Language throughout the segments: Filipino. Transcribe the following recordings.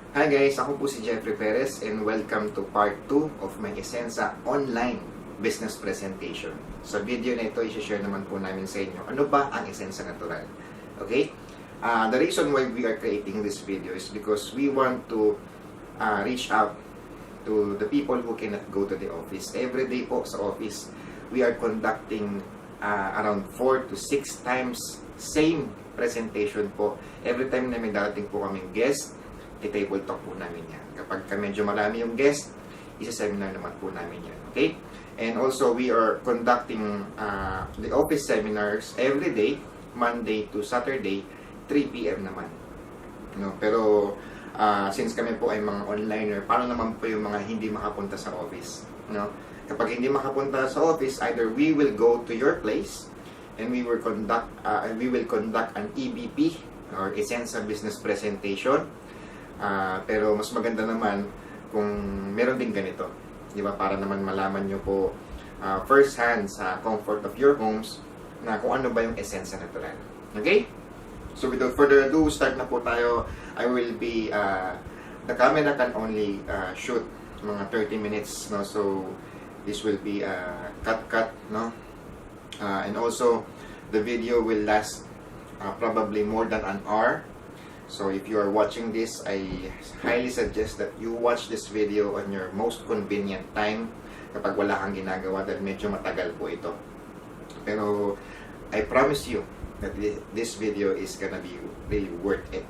Hi guys, ako po si Jeffrey Perez and welcome to part 2 of my Esensa online business presentation. Sa video na ito, i-share naman po namin sa inyo ano ba ang Esensa Natural. Okay? The reason why we are creating this video is because we want to reach out to the people who cannot go to the office. Every day po sa office, we are conducting around 4 to 6 times same presentation po. Every time na may darating po kaming guest, i-table talk po namin yan. Kapag medyo marami yung guest, isa-seminar naman po namin yan. Okay? And also, we are conducting the office seminars every day, Monday to Saturday, 3 p.m. naman. No? Pero, since kami po ay mga onliner, paano naman po yung mga hindi makapunta sa office? No? Kapag hindi makapunta sa office, either we will go to your place and we will conduct an EBP or Esensa Business Presentation. Pero mas maganda naman kung meron din ganito, di ba? Para naman malaman nyo po first hand sa comfort of your homes na kung ano ba yung Esensa Natural. Okay? So without further ado, start na po tayo. I will be the camera can only shoot mga 30 minutes, no? So this will be cut, no? And also the video will last probably more than an hour. So if you are watching this, I highly suggest that you watch this video on your most convenient time kapag wala kang ginagawa dahil medyo matagal po ito. Pero I promise you that this video is gonna be really worth it.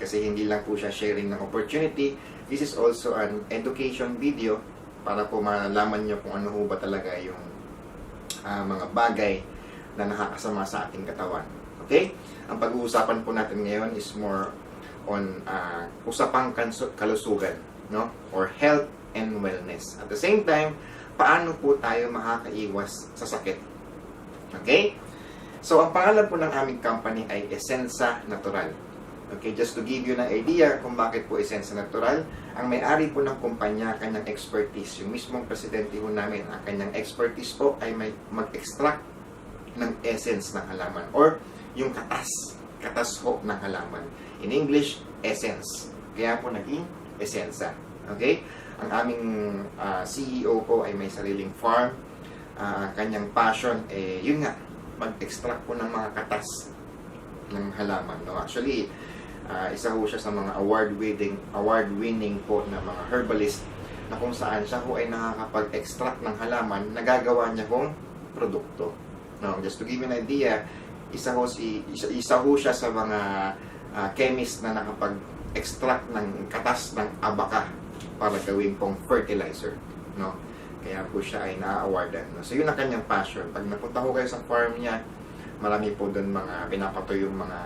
Kasi hindi lang po siya sharing ng opportunity. This is also an education video para po malaman nyo kung ano ho ba talaga yung mga bagay na nakakasama sa ating katawan. Okay? Ang pag-uusapan po natin ngayon is more on usapang kalusugan, no? Or health and wellness. At the same time, paano po tayo makakaiwas sa sakit? Okay? So, ang pangalan po ng aming company ay Esensa Natural. Okay, just to give you an idea kung bakit po Esensa Natural, ang may-ari po ng kumpanya, kanyang expertise, yung mismong presidente po namin, ang kanyang expertise po ay may mag-extract ng essence ng halaman or yung katas ho ng halaman. In English, essence. Kaya po naging Esensa. Okay? Ang aming CEO po ay may sariling farm. Kanyang passion, yun nga, mag-extract po ng mga katas ng halaman. No? Actually, isa ho siya sa mga award-winning po na mga herbalist na kung saan siya ho ay nakakapag-extract ng halaman, nagagawa niya kong produkto. No? Just to give you an idea, isa ho siya sa mga chemist na nakapag-extract ng katas ng abaka para gawin pong fertilizer, no? Kaya po siya ay na-awardan, no? So yun ang kanyang passion. Pag napunta ko kayo sa farm niya, marami po doon mga pinapatoy yung mga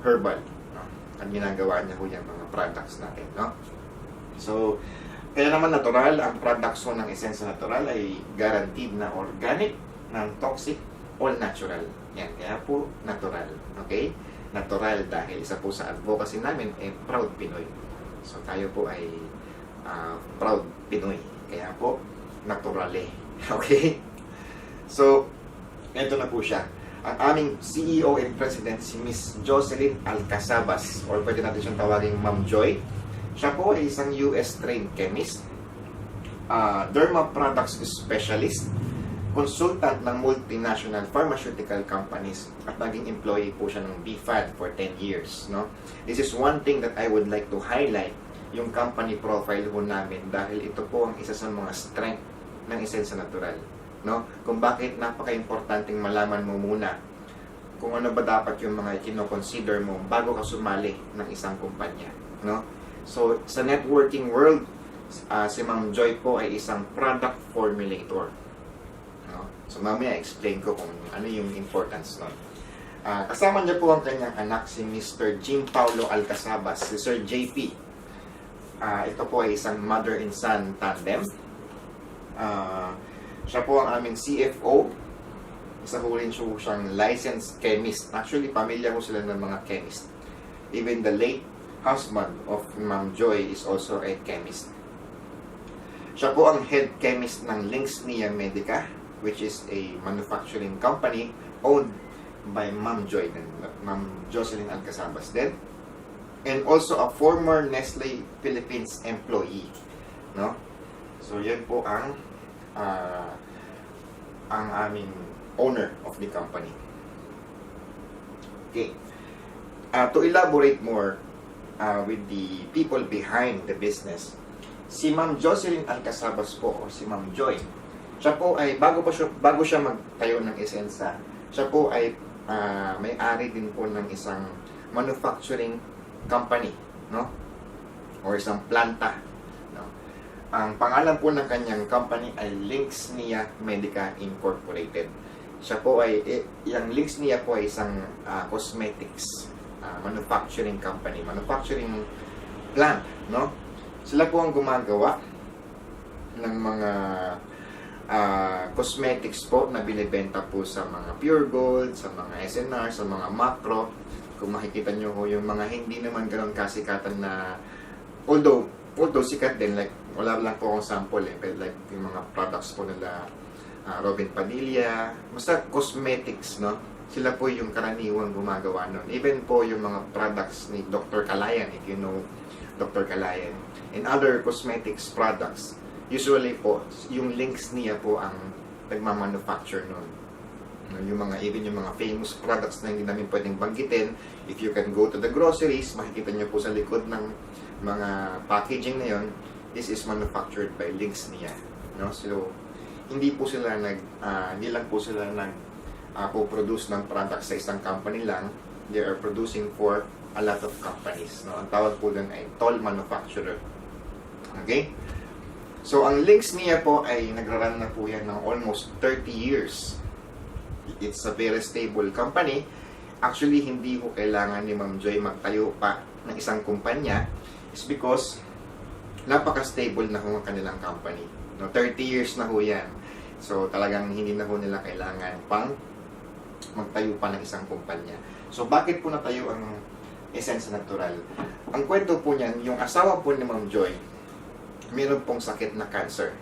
herbal, no? At ginagawa niya po yung mga products natin, no? So kaya naman natural, ang products ng Esensa Natural ay guaranteed na organic, non-toxic, all natural. Yan, kaya po natural. Okay? Natural dahil isa po sa advocacy namin proud Pinoy. So tayo po ay proud Pinoy. Kaya po naturale. Okay? So ito na po siya. Ang aming CEO and President si Miss Jocelyn Alcazabas, or pwede natin siyang tawaging Ma'am Joy. Siya po ay isang US trained chemist, derma products specialist, consultant ng multinational pharmaceutical companies at naging employee po siya ng BFAD for 10 years, no? This is one thing that I would like to highlight, yung company profile po namin, dahil ito po ang isa sa mga strength ng Esensa Natural, no? Kung bakit napaka-importanting malaman mo muna kung ano ba dapat yung mga kino-consider mo bago ka sumali ng isang kumpanya, no? So sa networking world, si Ma'am Joy po ay isang product formulator. So mamaya explain ko kung ano yung importance nun. Kasama niya po ang kanyang anak, si Mr. Jim Paulo Alcazabas, si Sir JP. Ito po ay isang mother and son tandem. Siya po ang aming CFO. Isa po rin siyang licensed chemist. Actually, pamilya ko sila ng mga chemist. Even the late husband of Ma'am Joy is also a chemist. Siya po ang head chemist ng Linksnia Medica, which is a manufacturing company owned by Ma'am Joy, Ma'am Jocelyn Alcazabas din. and also a former Nestle Philippines employee, no? So yan po ang aming owner of the company. Okay. To elaborate more with the people behind the business, si Ma'am Jocelyn Alcasabas po, o si Ma'am Joy, siya po ay, bago siya magtayo ng Esensa, siya po ay may-ari din po ng isang manufacturing company, no? Or isang planta, no? Ang pangalan po ng kanyang company ay Linksnia Medica Incorporated. Siya po ay, yung Linksnia po ay isang cosmetics manufacturing company, manufacturing plant, no? Sila po ang gumagawa ng mga cosmetics po na binibenta po sa mga Pure Gold, sa mga SNR, sa mga Macro. Kung makikita nyo ho, yung mga hindi naman ganoon kasikatan na, although sikat din, like, wala lang po akong sample but like yung mga products po nila, Robin Padilla, basta cosmetics, no? Sila po yung karaniwang gumagawa nun. Even po yung mga products ni Dr. Kalayan, if you know Dr. Kalayan, and other cosmetics products, usually po, yung Linksnia po ang nagmamanufacture nun. Yung mga, even yung mga famous products na hindi namin pwedeng banggitin, if you can go to the groceries, makikita nyo po sa likod ng mga packaging na yon, this is manufactured by Linksnia, no? So, hindi lang po sila po-produce ng products sa isang company lang. They are producing for a lot of companies, no? Ang tawag po dun ay toll manufacturer. Okay? So, ang Linksnia po ay nagra-run na po yan ng almost 30 years. It's a very stable company. Actually, hindi po kailangan ni Ma'am Joy magtayo pa ng isang kumpanya. It's because napaka-stable na ho ang kanilang company. No, 30 years na ho yan. So, talagang hindi na ho nila kailangan pang magtayo pa ng isang kumpanya. So, bakit po natayo ang Esensa Natural? Ang kwento po niyan, yung asawa po ni Ma'am Joy, meron pong sakit na cancer.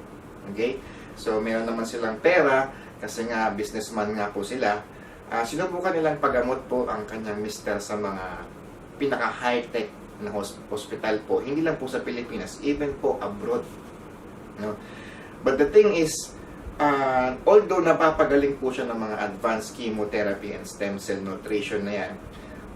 Okay? So, meron naman silang pera, kasi nga businessman nga po sila. Sinubukan nilang paggamot po ang kanyang mister sa mga pinaka-high-tech na hospital po. Hindi lang po sa Pilipinas, even po abroad. No? But the thing is, although napapagaling po siya ng mga advanced chemotherapy and stem cell nutrition na yan,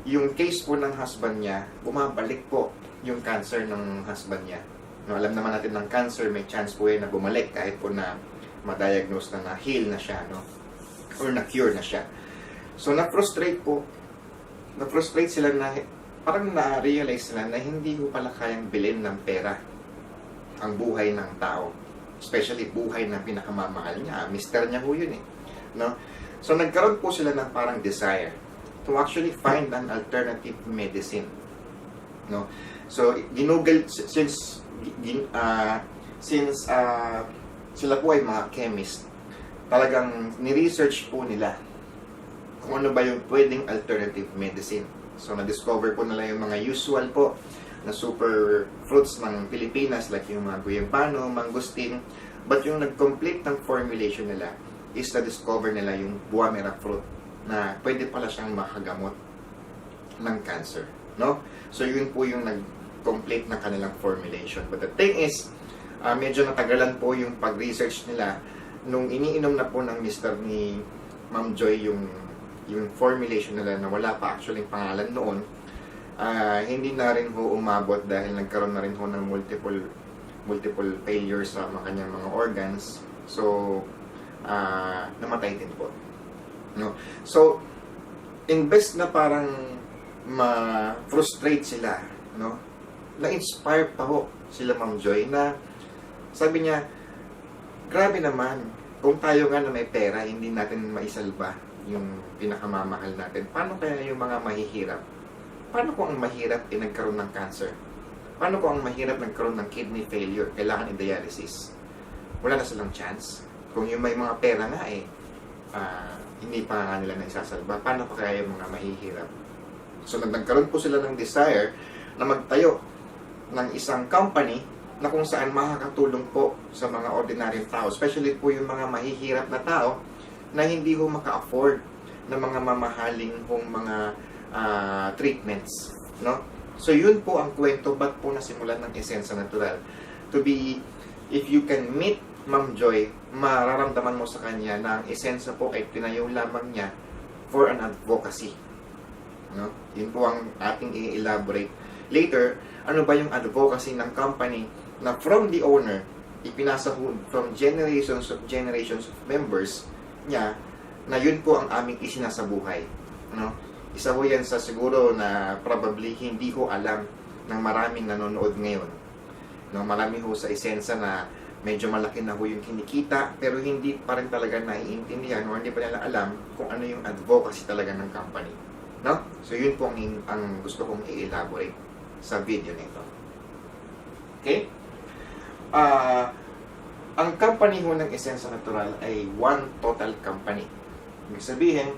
yung case po ng husband niya, bumabalik po yung cancer ng husband niya. No, alam naman natin ng cancer, may chance po yan na bumalik kahit po na ma-diagnose na na-heal na siya, no? Or na-cure na siya. So, na-frustrate sila na, parang na-realize sila na hindi ko pala kayang bilhin ng pera ang buhay ng tao. Especially buhay na pinakamamahal niya. Mister niya ho yun eh. No? So, nagkaroon po sila ng parang desire to actually find an alternative medicine. No? So, ginugol, since sila po ay mga chemist, talagang ni-research po nila kung ano ba yung pwedeng alternative medicine. So, na-discover po nila yung mga usual po na super fruits ng Pilipinas, like yung mga guyabano, mangosteen. But yung nag-complete ng formulation nila is na-discover nila yung guamera fruit na pwede pala siyang makagamot ng cancer. No? So, yun po yung nag-complete ng kanilang formulation. But the thing is, medyo natagalan po yung pag-research nila nung iniinom na po ng mister ni Ma'am Joy yung formulation nila na wala pa actually pangalan noon. Hindi na rin ho umabot dahil nagkaroon na rin ho ng multiple failures sa kanyang mga organs. So, namatay din po. No? So, imbes na parang ma-frustrate sila, no? Na-inspire pa ho sila Ma'am Joy na sabi niya, grabe naman, kung tayo nga na may pera, hindi natin maisalba yung pinakamamahal natin. Paano kaya yung mga mahihirap? Paano kung ang mahirap ay nagkaroon ng cancer? Paano kung ang mahirap nagkaroon ng kidney failure, kailangan i-dialysis? Wala na silang chance. Kung yung may mga pera nga hindi pa nga nila na isasalba, paano pa kaya yung mga mahihirap? So, nagkaroon po sila ng desire na magtayo ng isang company na kung saan makakatulong po sa mga ordinaryong tao, especially po yung mga mahihirap na tao na hindi ho maka-afford ng mga mamahaling hong mga treatments, no? So yun po ang kwento, ba't po nasimulan ng Esensa Natural. To be, if you can meet Ma'am Joy, mararamdaman mo sa kanya na ang Esensa po ay tinayo lamang niya for an advocacy. No? Yun po ang ating i-elaborate. Later, ano ba yung advocacy ng company na from the owner, ipinasa from generations of members niya, na yun po ang aming isinasabuhay. No? Isa ho yan sa siguro na probably hindi ko alam ng maraming nanonood ngayon. No? Marami ho sa Esensa na medyo malaki na ho yung kinikita, pero hindi pa rin talaga naiintindihan o hindi pa nila alam kung ano yung advocacy talaga ng company. No? So yun po ang gusto kong i-elaborate sa video nito. Okay? Ang company ho ng Esensa Natural ay one total company. Ibig sabihin,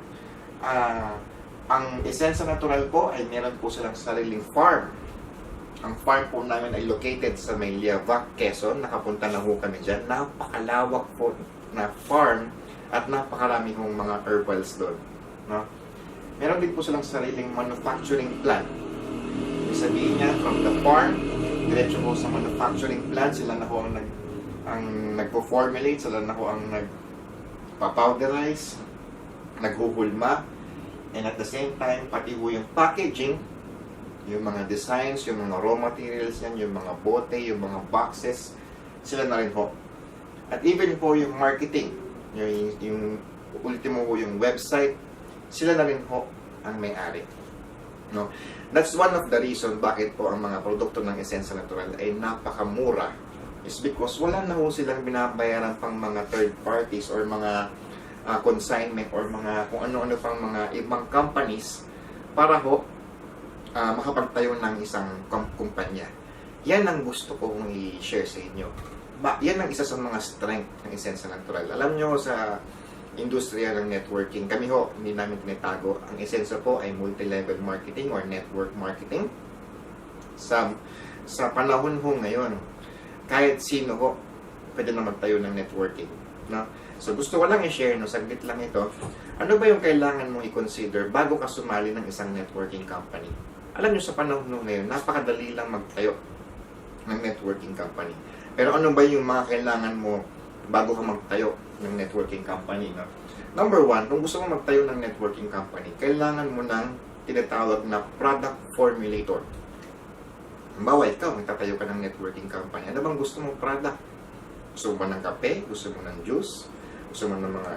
ang Esensa Natural po ay meron po silang sariling farm. Ang farm po namin ay located sa may Liavac, Quezon. Nakapunta na ho kami dyan. Napakalawak po na farm at napakarami hong mga herbals doon. No? Meron din po silang sariling manufacturing plant. Ibig sabihin niya, from the farm, diretso po sa manufacturing plant, sila na ho ang nagpo-formulate, sila na ho ang nagpa-powderize, naghuhulma, and at the same time, pati ho yung packaging, yung mga designs, yung mga raw materials yan, yung mga bote, yung mga boxes, sila na rin ho. At even po yung marketing, yung ultimo ho yung website, sila na rin ho ang may-ari. No? That's one of the reason bakit po ang mga produkto ng Esensa Natural ay napakamura, is because wala na ho silang binabayaran pang mga third parties or mga consignment or mga kung ano-ano pang mga ibang companies para ho makapagtayo ng isang kumpanya. Yan ang gusto kong i-share sa inyo. Yan ang isa sa mga strength ng Esensa Natural. Alam nyo sa industriya ng networking, kami ho, hindi namin tinitago. Ang Esensa po ay multi-level marketing or network marketing. Sa panahon ho ngayon, kahit sino ho, pwede na magtayo ng networking. No? So gusto ko lang i-share, no, saglit lang ito. Ano ba yung kailangan mong i-consider bago ka sumali ng isang networking company? Alam nyo, sa panahon ngayon, napakadali lang magtayo ng networking company. Pero ano ba yung mga kailangan mo bago ka magtayo ng networking company? No? Number one, kung gusto mo magtayo ng networking company, kailangan mo ng tinatawag na product formulator. Halimbawa, ikaw, magtatayo ka ng networking company. Ano bang gusto mong product? Gusto mo ba ng kape? Gusto mo ng juice? Gusto mo ng mga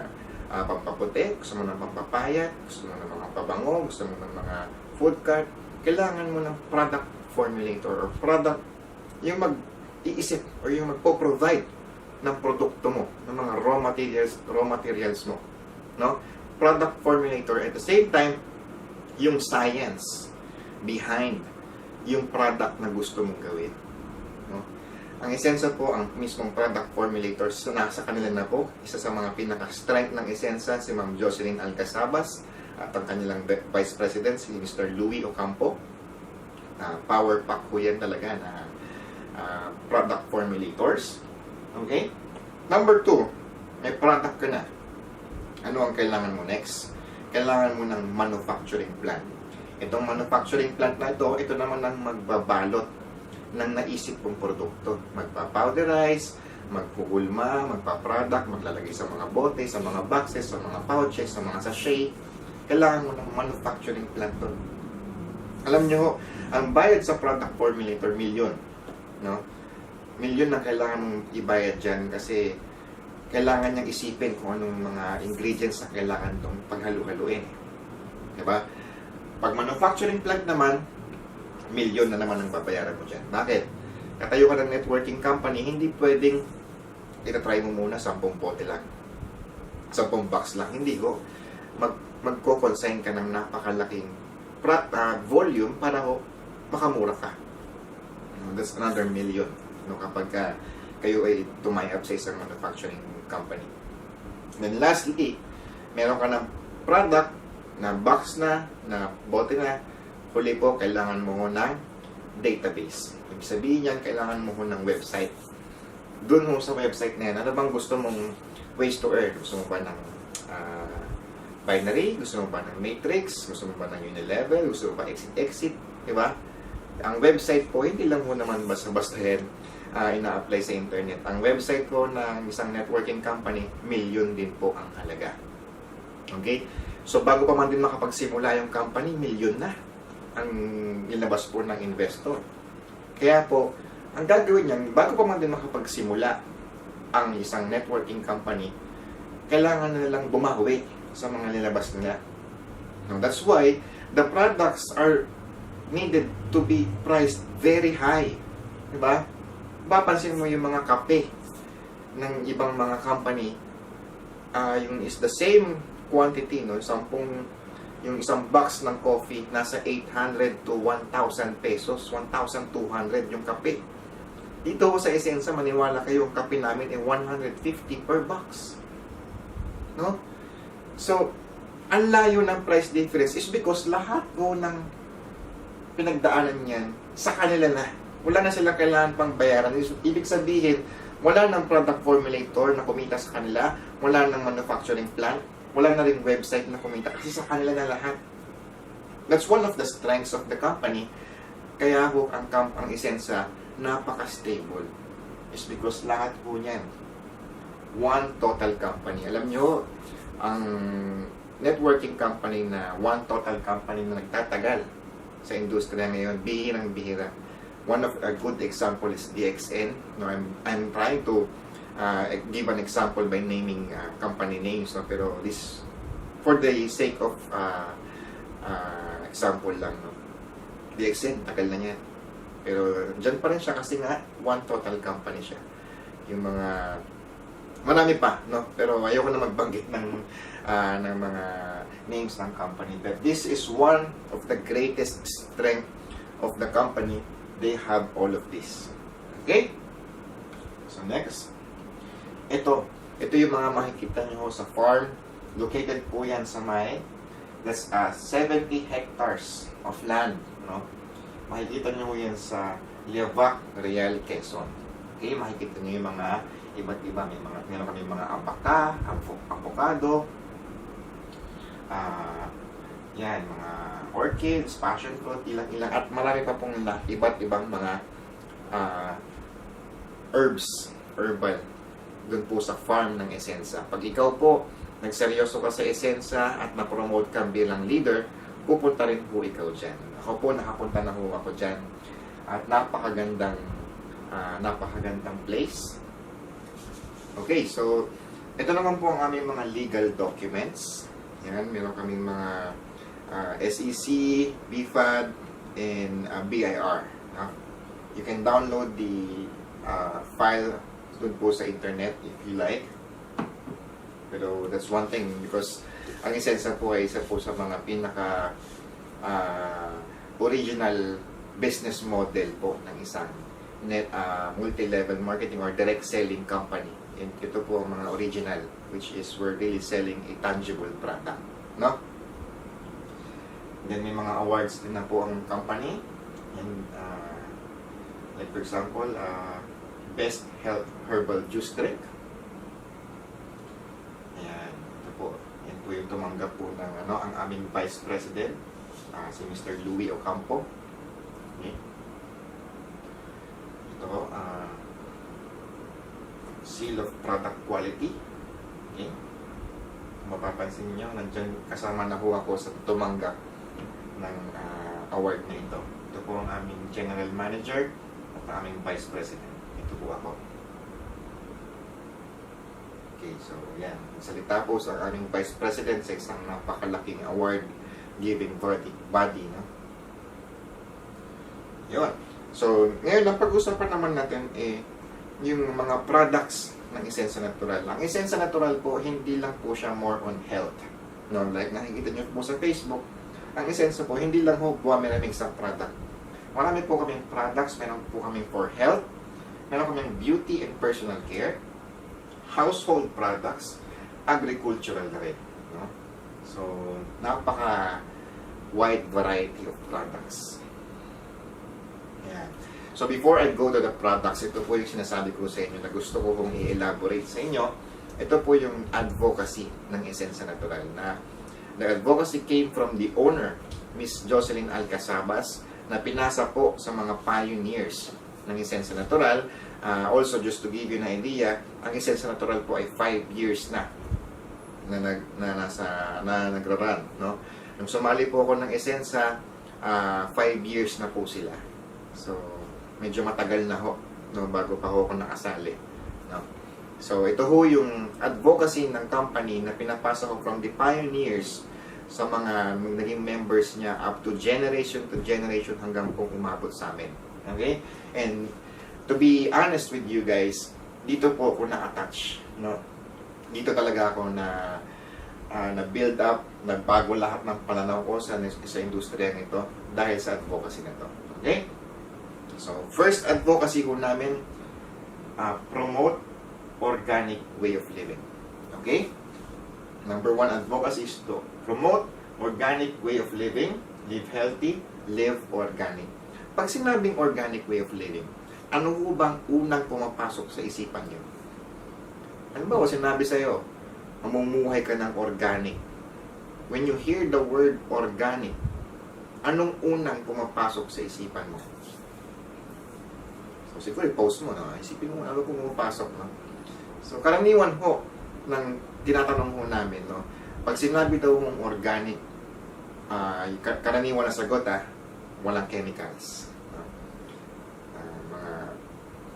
pampaputi? Gusto mo ng pampapayat? Gusto mo ng mga pabango? Gusto mo ng mga food cart? Kailangan mo ng product formulator or product yung mag-iisip or yung magpo-provide ng produkto mo, ng mga raw materials mo. No? Product formulator. At the same time, yung science behind yung product na gusto mong gawin. No? Ang Esensa po, ang mismong product formulators, so nasa kanila na po. Isa sa mga pinaka-strength ng Esensa, si Ma'am Jocelyn Alcazabas, at ang kanilang Vice President, si Mr. Louis Ocampo. Power pack po yan talaga na product formulators. Okay? Number 2, may product ka na. Ano ang kailangan mo next? Kailangan mo ng manufacturing plant. Itong manufacturing plant na ito naman ang magbabalot ng naisip kong produkto. Magpa-powderize, magpugulma, magpa-product, maglalagay sa mga bote, sa mga boxes, sa mga pouches, sa mga sachet. Kailangan mo ng manufacturing plant doon. Alam nyo, ang bayad sa product formulator, milyon. No? Milyon na kailangan mong ibayad dyan kasi kailangan niyang isipin kung anong mga ingredients na kailangan itong paghalu-haluin. Diba? Pag manufacturing plant naman, milyon na naman ang babayaran mo dyan. Bakit? Katayo ka ng networking company, hindi pwedeng itatry mo muna 10 pote lang. 10 box lang. Hindi ko. Magko-consign ka ng napakalaking volume para makamura ka. That's another million. No, kapag kayo ay tumayap sa isang manufacturing company. Then lastly, meron ka ng product na box na bote na, huli po, kailangan mo ng database. Ibig sabihin yan, kailangan mo ng website. Doon mo sa website na yan, ano bang gusto mong ways to earn? Gusto mo ba ng binary? Gusto mo ba ng matrix? Gusto mo ba ng unilevel? Gusto mo ba exit-exit? Diba? Ang website po, hindi lang po naman basta-basta yan ina-apply sa internet. Ang website po ng isang networking company, milyon din po ang halaga. Okay? So, bago pa man din makapagsimula yung company, milyon na ang nilabas po ng investor. Kaya po, ang gagawin niyan, bago pa man din makapagsimula ang isang networking company, kailangan na nilang bumawi sa mga nilabas nila. Now, that's why the products are needed to be priced very high. Diba? Papansin mo yung mga kape ng ibang mga company, yung is the same quantity, no? Yung isang box ng coffee, nasa 800 to 1,000 pesos, 1,200 yung kape. Dito sa Esensa, maniwala kayo, ang kape namin ay 150 per box. No? So, ang layo ng price difference is because lahat po ng pinagdaanan niyan sa kanila na. Wala na sila kailangan pang bayaran. Ibig sabihin, wala ng product formulator na kumita sa kanila, wala ng manufacturing plant, wala na rin website na kumita kasi sa kanila na lahat. That's one of the strengths of the company. Kaya ho, ang Esensa, napaka-stable. Is because lahat po niyan, one total company. Alam nyo, ang networking company na one total company na nagtatagal sa industriya ngayon, bihirang-bihira. One of a good example is DXN. No, I'm trying to give an example by naming company names, no? Pero this for the sake of example lang, no? DXN, tagal na niya. Pero dyan pa rin siya kasi nga one total company siya. Yung mga marami pa, no? Pero ayoko na magbanggit ng mga names ng company. But this is one of the greatest strength of the company. They have all of this. Okay? So next. Ito yung mga makikita nyo sa farm. Located po yan sa that's 70 hectares of land, no? Makikita nyo yan sa Liavac, Real, Quezon. Okay? Makikita nyo yung mga iba't iba. Meron kami mga avocado, yan, mga orchids, passion fruit, ilang-ilang, at marami pa pong iba't ibang mga herbal dun po sa farm ng Esensa. Pag ikaw po nagseryoso ka sa Esensa at na-promote ka bilang leader, pupunta rin po ikaw dyan. Ako po, nakapunta na po ako dyan. At napakagandang place. Okay, so ito naman po ang aming mga legal documents. Yan, meron kaming mga SEC, BFAD, and BIR. No? You can download the file dun po sa internet if you like. Pero that's one thing because ang Esensa po ay isa po sa mga pinaka original business model po ng isang multi-level marketing or direct selling company. And ito po ang mga original, which is we're really selling a tangible product. No? Then may mga awards din na po ang company. And like for example, Best Health Herbal Juice Drink. Ayan, ito po. Yan po yung tumanggap po ng ang aming Vice President, si Mr. Louie Ocampo. Okay. Ito, Seal of Product Quality. Okay. Mapapansin niyo, nandiyan kasama na po ako sa tumanggap ng award na ito. Ito po ang aming General Manager at aming Vice President. Ito po ako. Okay, so yan. Salita po sa aming Vice President sa isang napakalaking award-giving body. No? Yun. So, ngayon, ang pag-usapan naman natin yung mga products ng Esensa Natural. Ang Esensa Natural po, hindi lang po siya more on health. No, like nakikita nyo po sa Facebook, ang Esensa po, hindi lang po maraming sa product. Marami po kaming products, meron po kaming for health, meron kaming beauty and personal care, household products, agricultural na rin. No? So, napaka wide variety of products. Yan. So before I go to the products, ito po yung sinasabi ko sa inyo na gusto ko kong i-elaborate sa inyo. Ito po yung advocacy ng Esensa Natural na the advocacy came from the owner, Miss Jocelyn Alcazabas, na pinasa po sa mga pioneers ng Esensya Natural. Also, just to give you an idea, ang Esensya Natural po ay 5 years na nagra-run, no? Nung sumali po ako ng Esensya, 5 years na po sila. So, medyo matagal na ho, no, bago pa ho ako nakasali, no? So, ito ho yung advocacy ng company na pinapasa ko from the pioneers sa mga naging members niya up to generation hanggang po umabot sa amin. Okay? And to be honest with you guys, dito po ako na-attach, no? Dito talaga ako na build up, nagbago lahat ng pananaw ko sa industriya nito dahil sa advocacy nito. Okay? So, first advocacy ko namin, promote organic way of living. Okay? Number 1 advocacy is to promote organic way of living, live healthy, live organic. Pag sinabing organic way of living, ano ho bang unang pumapasok sa isipan niyo? Ano ba sinabi sa'yo? Mamumuhay ka ng organic. When you hear the word organic, anong unang pumapasok sa isipan mo? So, siguro i-post mo, no? Isipin mo ano pumapasok, no? So, karaniwan ho ng tinatanong ho namin, no? Pag sinabi daw mong organic, karaniwan na sagot, walang chemicals. No? Mga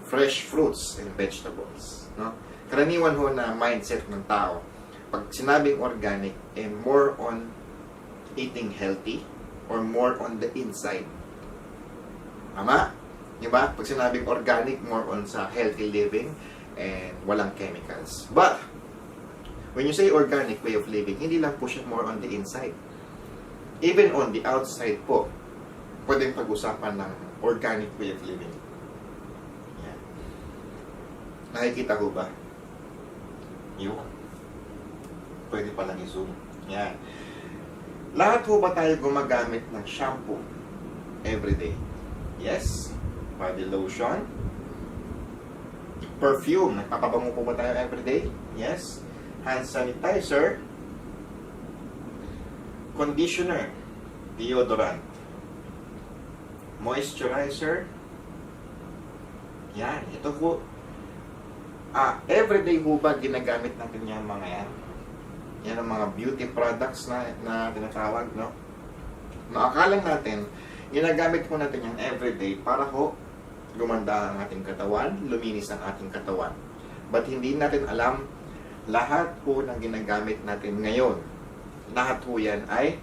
fresh fruits and vegetables. No? Karaniwan ho na mindset ng tao, pag sinabing organic, more on eating healthy or more on the inside. Tama? Diba? Pag sinabing organic, more on sa healthy living and walang chemicals. But, when you say organic way of living, hindi lang po siya more on the inside. Even on the outside po, pwedeng pag-usapan ng organic way of living. Yan. Nakikita ko ba? Yun. Pwede palang i-zoom. Yan. Lahat po ba tayo gumagamit ng shampoo everyday? Yes. Body lotion. Perfume. Nagpapabango po ba tayo everyday? Yes. Hand sanitizer, conditioner, deodorant, moisturizer. Yan, ito po. Everyday po ba ginagamit natin yung mga yan? Yan ang mga beauty products na tinatawag, no? Naakalang natin, ginagamit po natin yung everyday para ho gumanda ang ating katawan, luminis ang ating katawan. But hindi natin alam, lahat po ng ginagamit natin ngayon, lahat po yan ay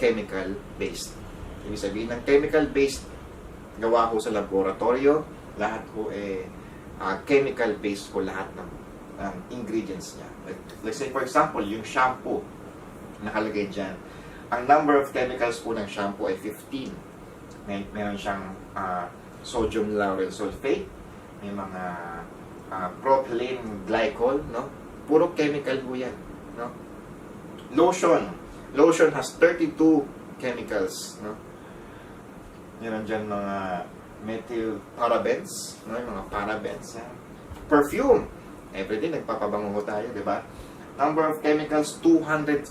chemical-based. Ibig sabihin ng chemical-based, gawa po sa laboratorio, lahat po chemical-based po lahat ng ingredients niya. Let's say for example, yung shampoo, nakalagay dyan. Ang number of chemicals po ng shampoo ay 15. Meron siyang sodium lauryl sulfate, may mga propylene glycol, no? Puro chemical po yan, no? Lotion has 32 chemicals, no? Meron dyan mga methyl parabens, no? Yung mga parabens, perfume, everyday nagpapabango tayo, di ba? Number of chemicals, 250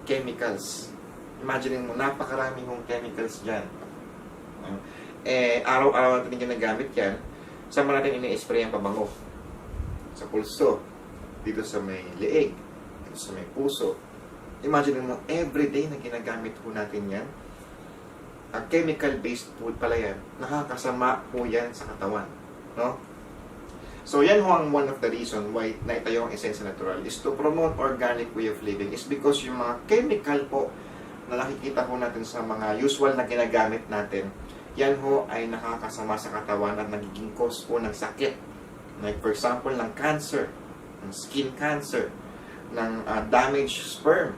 chemicals. Imagine mo, napakaraming yung chemicals dyan. Araw-araw natin ginagamit yan. Saan ba natin ini-spray ang pabango? Sa pulso, dito sa may leeg, dito sa may puso. Imagine mo, everyday na ginagamit po natin yan. Ang chemical-based food pala yan, nakakasama po yan sa katawan. No? So, yan ho ang one of the reason why naitayo ang Esensya Natural is to promote organic way of living is because yung mga chemical po na nakikita po natin sa mga usual na ginagamit natin, yan ho ay nakakasama sa katawan at nagiging cause po ng sakit. Like for example, ng cancer, ng skin cancer, ng damaged sperm.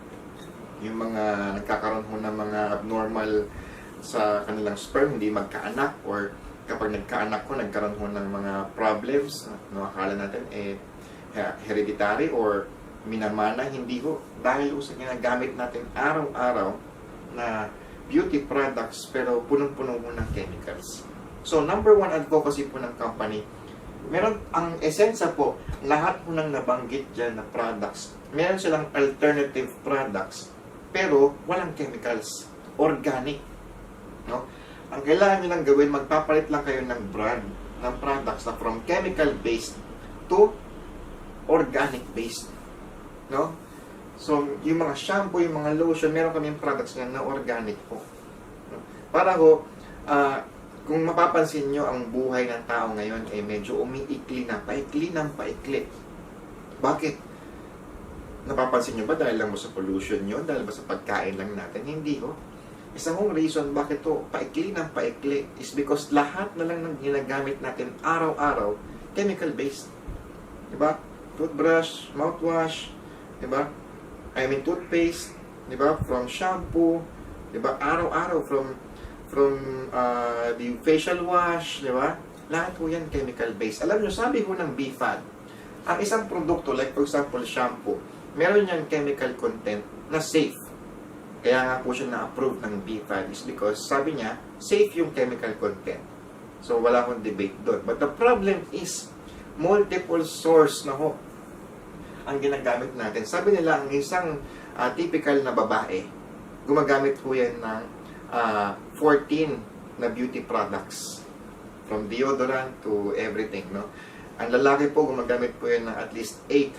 Yung mga nagkakaroon ho ng mga abnormal sa kanilang sperm, hindi magkaanak, or kapag nagkaanak ko, nagkaroon ho ng mga problems, no, akala natin hereditary or minamana, hindi ho. Dahil sa ginagamit natin araw-araw na beauty products pero punong-puno mo ng chemicals. So, number 1 advocacy po ng company, meron ang Esensya po, lahat po ng nabanggit dyan na products, meron silang alternative products pero walang chemicals, organic. No? Ang kailangan nyo lang gawin, magpapalit lang kayo ng brand ng products na from chemical-based to organic-based. No? So, yung mga shampoo, yung mga lotion, meron kaming products na organic po. No? Para ho, kung mapapansin nyo, ang buhay ng tao ngayon ay medyo umiikli na, paikli ng paikli. Bakit? Napapansin nyo ba dahil lang mo sa pollution yun? Dahil ba sa pagkain lang natin? Hindi ho. Isang reason bakit to paikli ng paikli is because lahat na lang ng ginagamit natin araw-araw, chemical-based. Diba? Toothbrush, mouthwash, diba? Toothpaste, diba? From shampoo, diba? Araw-araw from the facial wash, diba? Lahat po yan chemical-based. Alam nyo, sabi ko ng BFAD, ang isang produkto, like for example, shampoo, meron yan chemical content na safe. Kaya nga po siya na-approve ng BFAD is because sabi niya, safe yung chemical content. So, wala akong debate doon. But the problem is, multiple source na ho ang ginagamit natin. Sabi nila, ang isang typical na babae, gumagamit po yan ng 14 na beauty products. From deodorant to everything, no? Ang lalaki po, gumagamit po yan ng at least 8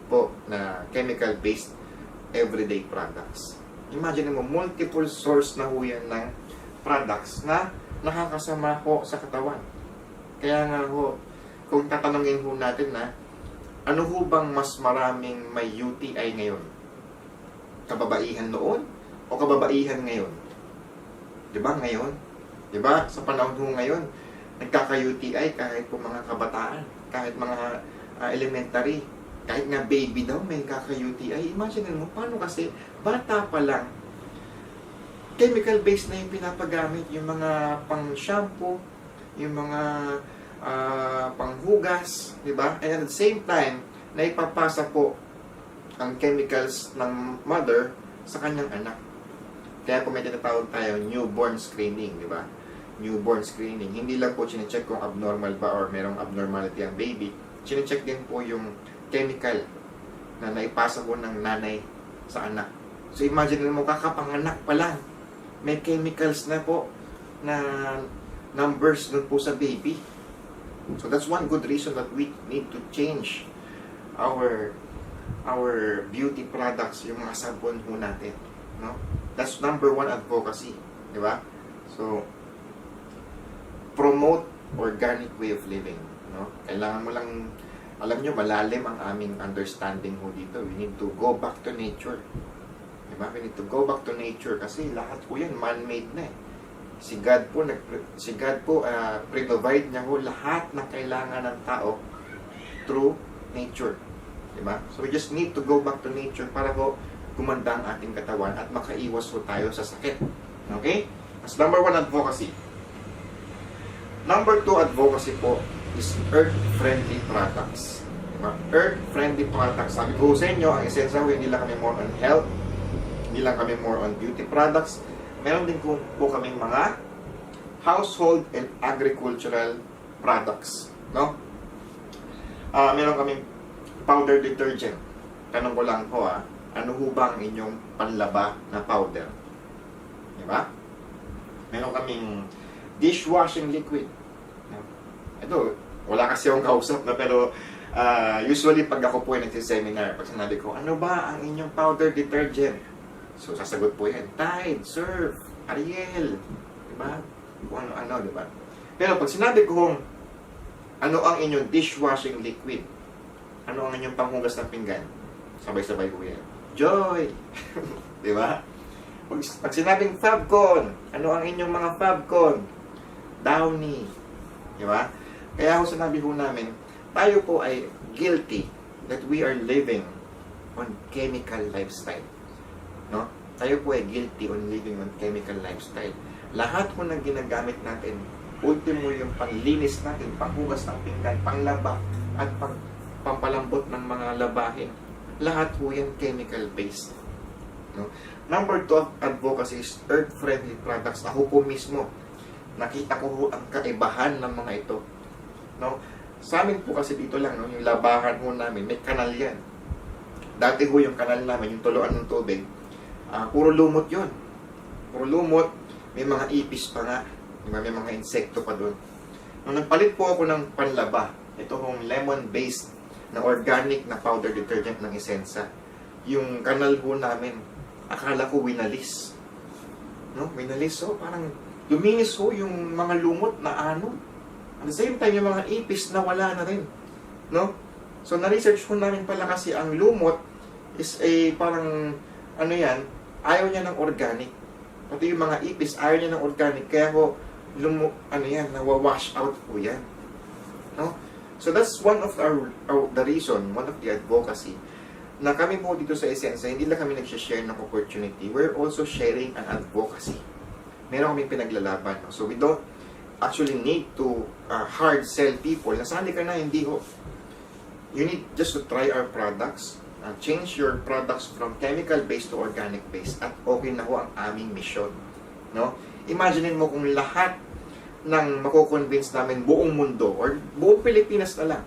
po na chemical-based everyday products. Imagine mo, multiple source na ho yan ng products na nakakasama ho sa katawan. Kaya nga ho, kung tatanungin ho natin na, ano ho bang mas maraming may UTI ngayon? Kababaihan noon o kababaihan ngayon? Diba ngayon? Diba? Sa panahon ho ngayon, nagkaka-UTI kahit po mga kabataan, kahit mga elementary, kahit nga baby daw may kaka-UTI. Imagine mo, paano kasi bata pa lang, chemical-based na yung pinapagamit, yung mga pang-shampoo, yung mga panghugas, di ba? And at the same time, naipapasa po ang chemicals ng mother sa kanyang anak. Kaya po may tinatawag tayo newborn screening, di ba? Newborn screening. Hindi lang po chinecheck kung abnormal ba or merong abnormality ang baby. Chinecheck din po yung chemical na naipasa po ng nanay sa anak. So imagine mo, kakapanganak pa lang, may chemicals na po na numbers doon po sa baby. So that's one good reason that we need to change our beauty products, yung mga sabon po natin, no? That's number one advocacy, di ba? So promote organic way of living, no? Kailangan mo lang, alam nyo, malalim ang aming understanding ho dito. We need to go back to nature, di ba? We need to go back to nature kasi lahat po yan man-made na eh. Si God po, provide niya ho lahat ng kailangan ng tao through nature. Diba? So we just need to go back to nature para ho gumanda ang ating katawan at makaiwas ho tayo sa sakit. Okay? That's number one advocacy. Number two advocacy po is earth-friendly products. Diba? Earth-friendly products. Sabi ko sa inyo, ang esensya ho, hindi lang kami more on health, hindi lang kami more on beauty products. Meron din po kaming mga household and agricultural products, no? Meron kaming powder detergent. Tanong ko lang po, ano ho ba ang inyong panlaba na powder? Di ba? Meron kaming dishwashing liquid. Ito, wala kasi akong kausap na, pero usually pag ako po ay nagsiseminar, pag sinabi ko, ano ba ang inyong powder detergent? So, sasagot po yan, Tide, Surf, Ariel, diba? Kung ano-ano, diba? Pero pag sinabi ko kung ano ang inyong dishwashing liquid, ano ang inyong panghugas ng pinggan, sabay-sabay ko yan, Joy! Diba? Pag sinabing Fabcon, ano ang inyong mga Fabcon? Downy. Diba? Kaya ako sinabi ko namin, tayo po ay guilty that we are living on chemical lifestyle. No? Tayo po ay guilty on living on chemical lifestyle. Lahat po ng ginagamit natin, ultimo yung panglinis natin, panghugas ng pinggan, panglaba, at pampalambot ng mga labahin. Lahat po yan chemical-based. No? Number 2 advocacy is earth-friendly products. Ako po mismo, nakita ko po ang kaibahan ng mga ito. No? Sa amin po kasi dito lang, no, yung labahan po namin, may kanal yan. Dati po yung kanal namin, yung tuluan ng tubig, puro lumot yun. Puro lumot. May mga ipis pa nga. Diba? May mga insekto pa doon. Nung nagpalit po ako ng panlaba, ito hong lemon-based na organic na powder detergent ng Essensa. Yung kanal ho namin, akala ko winalis. No? Winalis, so parang luminis ho yung mga lumot na ano. At the same time, yung mga ipis na wala na rin. No? So, na-research ko namin pala kasi ang lumot is parang, ano yan, ayaw niya ng organic. Pati yung mga ipis, ayaw niya ng organic. Kaya ho, nawawash out po yan. No? So, that's one of the reason, one of the advocacy, na kami po dito sa Essensa, hindi lang kami nag-share ng opportunity, we're also sharing an advocacy. Meron kaming pinaglalaban. No? So, we don't actually need to hard sell people. Nasali ka na, hindi ho. You need just to try our products, change your products from chemical-based to organic-based, at okay na ho ang aming mission. No? Imagine mo kung lahat ng mako-convince namin buong mundo or buong Pilipinas na lang,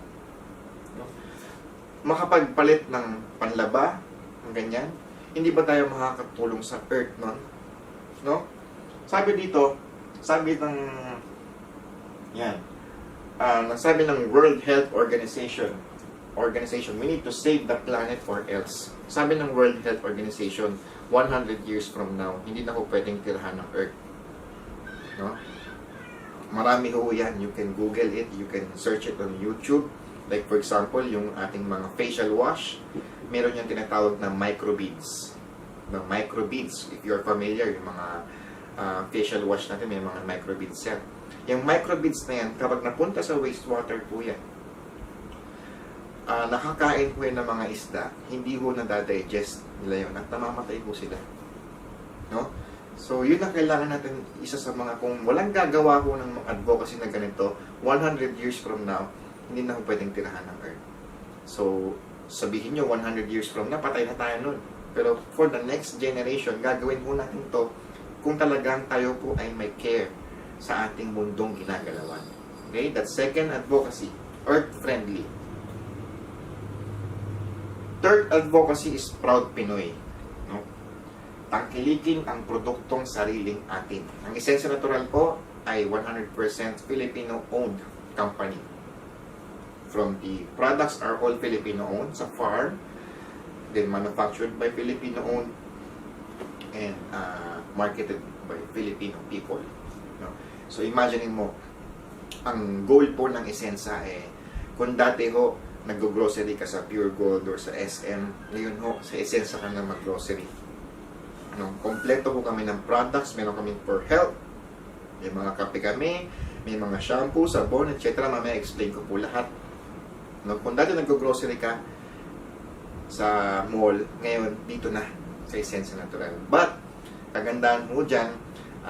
no? Makapagpalit ng panlaba, ng ganyan, hindi ba tayo makakatulong sa earth nun? No? Sabi dito, sabi ng sabi ng World Health Organization, we need to save the planet or else. Sabi ng World Health Organization, 100 years from now, hindi na ho pwedeng tirahan ng Earth. No? Marami ho yan. You can Google it, you can search it on YouTube. Like for example, yung ating mga facial wash, meron yung tinatawag na microbeads. No, microbeads, if you're familiar, yung mga facial wash natin, may mga microbeads yan. Yung microbeads na yan, kapag napunta sa wastewater po yan, nakakain po yan ng mga isda, hindi ho nadadigest nila yun at namamatay po sila. No? So, yun ang kailangan natin, isa sa mga, kung walang gagawa ko ng mga advocacy na ganito, 100 years from now, hindi na ho pwedeng tirahan ng Earth. So, sabihin nyo, 100 years from now, patay na tayo nun. Pero for the next generation, gagawin po natin to kung talagang tayo po ay may care sa ating mundong ginagalawan. Okay? That's second advocacy, Earth-friendly. Third advocacy is Proud Pinoy. No? Tangkilikin ang produktong sariling atin. Ang Essensa Natural po ay 100% Filipino-owned company. From the products are all Filipino-owned sa farm, then manufactured by Filipino-owned, and marketed by Filipino people. No? So, imagine mo, ang goal po ng Essensa kung dati ho, nag-grocery ka sa Pure Gold or sa SM, ngayon ho, sa Essensa ka na mag-grocery. Kompleto ho kami ng products, meron kami for health, may mga kape kami, may mga shampoo, sabon, etc. Mamaya explain ko po lahat. Kung dati nag-grocery ka sa mall, ngayon dito na sa Essensa Natural. But, kagandahan mo dyan,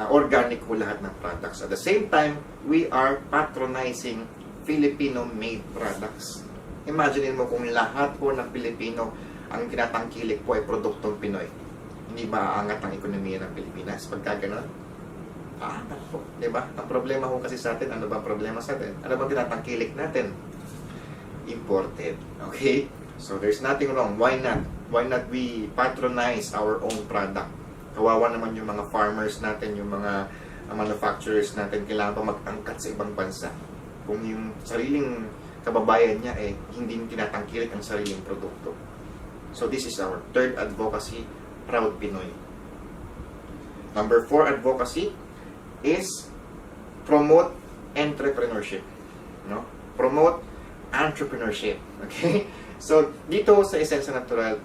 organic ho lahat ng products. At the same time, we are patronizing Filipino-made products. Imagine mo kung lahat po ng Pilipino ang tinatangkilik po ay produktong Pinoy. Hindi ba aangat ang ekonomiya ng Pilipinas pagka gano'n? Aangat po, di ba? Ang problema po kasi sa atin, ano ba ang problema sa atin? Ano bang tinatangkilik natin? Imported. Okay? So there's nothing wrong. Why not? Why not we patronize our own product? Kawawa naman yung mga farmers natin, yung mga manufacturers natin, kailangan pa mag-angkat sa ibang bansa. Kung yung sariling kababayan niya hindi tinatangkilik ang sariling produkto. So this is our third advocacy, Proud Pinoy. Number 4 advocacy is promote entrepreneurship. No? Promote entrepreneurship. Okay? So dito sa Essensa Natural,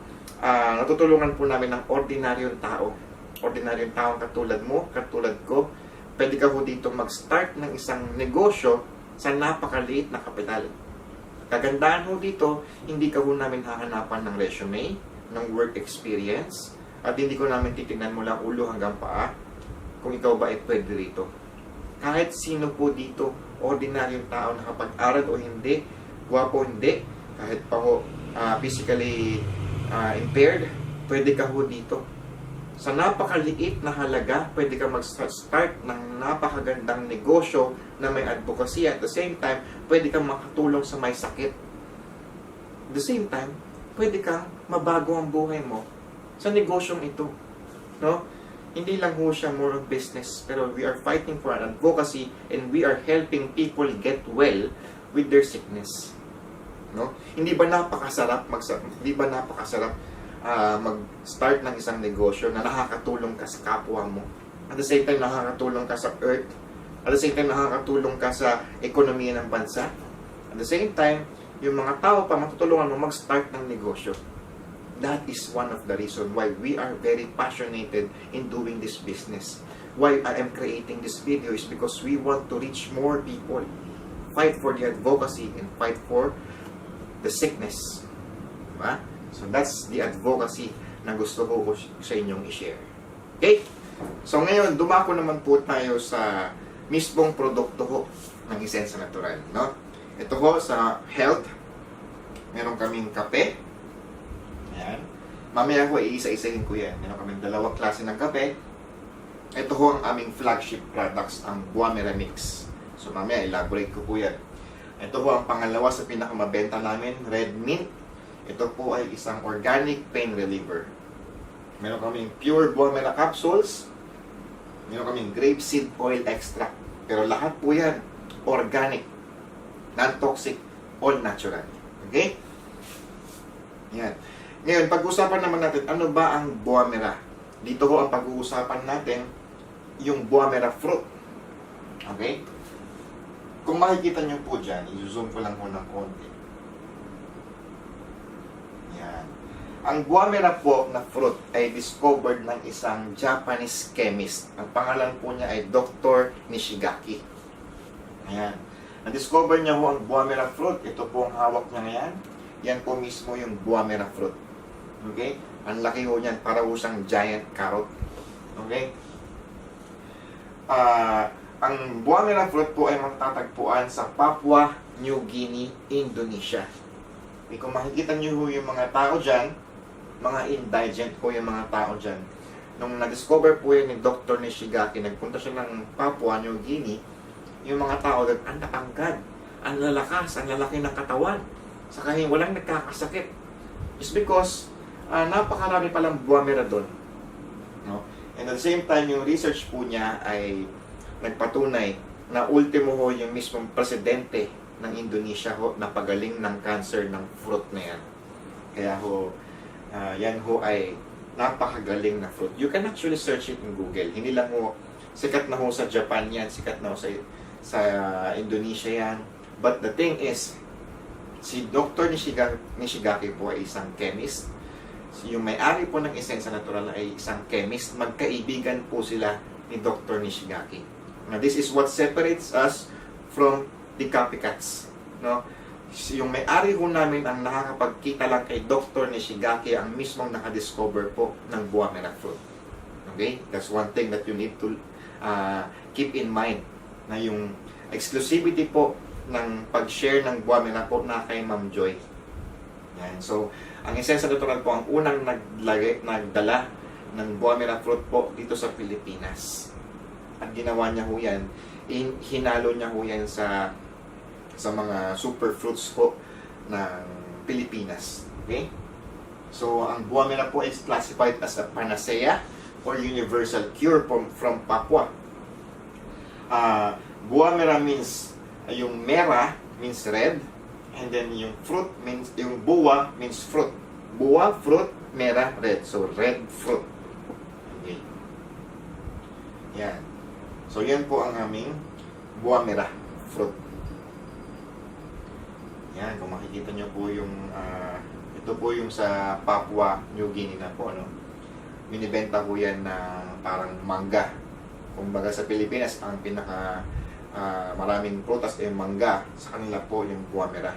natutulungan po namin ng ordinaryong tao. Ordinaryong tao katulad mo, katulad ko. Pwede ka po dito mag-start ng isang negosyo sa napakaliit na kapital. Kagandahan ho dito, hindi ka ho namin hahanapan ng resume, ng work experience, at hindi ko namin titignan mula ulo hanggang paa kung ikaw ba ay pwede rito. Kahit sino po dito, ordinaryong tao, nakapag-aral o hindi, gwapo hindi, kahit pa ho physically impaired, pwede ka ho dito. Sa napakaliit na halaga, pwede ka mag-start ng napakagandang negosyo na may advocacy. At the same time, pwede kang makatulong sa may sakit. At the same time, pwede kang mabago ang buhay mo sa negosyong ito. No? hindi lang ho siya more of business, pero we are fighting for an advocacy and we are helping people get well with their sickness. No? Hindi ba napakasarap mag-start ng isang negosyo na nakakatulong ka sa kapwa mo? At the same time, nakakatulong ka sa earth. At the same time, nakakatulong ka sa ekonomiya ng bansa. At the same time, yung mga tao pa matutulungan mo mag-start ng negosyo. That is one of the reasons why we are very passionate in doing this business. Why I am creating this video is because we want to reach more people. Fight for the advocacy and fight for the sickness. Diba? So that's the advocacy na gusto ko sa inyong i-share. Okay? So ngayon, dumako naman po tayo sa mismong produkto ho ng Essensa Natural. No? Ito ho sa health. Meron kaming kape. Ayan. Mamaya ko iisa-isahin ko yan. Meron kaming dalawang klase ng kape. Ito ho ang aming flagship products, ang Buamera Mix. So mamaya elaborate ko po yan. Ito ho ang pangalawa sa pinakamabenta namin, Red Mint. Ito po ay isang organic pain reliever. Meron kaming pure Buamera capsules. Meron kaming grapeseed oil extract. Pero lahat po yan, organic, non-toxic, all natural. Okay? Yan. Ngayon, pag-usapan naman natin, ano ba ang Buamera? Dito ho ang pag-uusapan natin, yung Buamera fruit. Okay? Kung makikita nyo po dyan, i-zoom ko lang po ng konti. Yan. Ang Buamera po na fruit ay discovered ng isang Japanese chemist. Ang pangalan po niya ay Dr. Nishigaki. Ayan. Na-discover niya ho ang Buamera fruit. Ito po ang hawak niya ngayon. Yan po mismo yung Buamera fruit. Okay? Ang laki ho niyan, para ho siyang giant carrot. Okay? Ang Buamera fruit po ay matatagpuan sa Papua New Guinea, Indonesia. Kung makikita niyo ho yung mga tao dyan, mga indigent po yung mga tao dyan. Nung na-discover po yan ni Dr. Nishigaki, nagpunta siya ng Papua New Guinea, yung mga tao doon, ang natangkad, ang lalakas, ang lalaki ng katawan. Saka walang nagkakasakit. It's because napakarami palang Buamera doon. No? And at the same time, yung research po niya ay nagpatunay na ultimo ho yung mismong presidente ng Indonesia ho napagaling ng cancer ng fruit na yan. Kaya ho, yan ho ay napakagaling na fruit. You can actually search it in Google. Hindi lang ho, sikat na ho sa Japan yan, sikat na ho sa Indonesia yan. But the thing is, si Dr. Nishigaki po ay isang chemist. Yung may-ari po ng Essensa Natural ay isang chemist. Magkaibigan po sila ni Dr. Nishigaki. Now, this is what separates us from the copycats. No? Yung may-ari ho namin ang nakakapagkita lang kay Dr. Nishigaki ang mismong nakadiscover po ng Buamera fruit. Okay? That's one thing that you need to keep in mind. Na yung exclusivity po ng pag-share ng Buamera po na kay Ma'am Joy. Yan. So, ang Essensa Natural po ang unang nagdala ng Buamera fruit po dito sa Pilipinas. At ginawa niya ho yan, hinalo niya ho yan sa mga superfruits po ng Pilipinas. Okay? So, ang Buamera po is classified as a panacea or universal cure from Papua. Buamera means, yung mera means red, and then yung fruit means, yung buwa means fruit. Buwa, fruit, mera, red. So, red fruit. Okay. Yan. So, yan po ang aming Buamera fruit. Yan, kung makikita nyo po yung, ito po yung sa Papua New Guinea na po, no? Binibenta po yan na parang mangga. Kumbaga sa Pilipinas, ang pinaka maraming prutas ay mangga. Sa kanila po yung Buamera.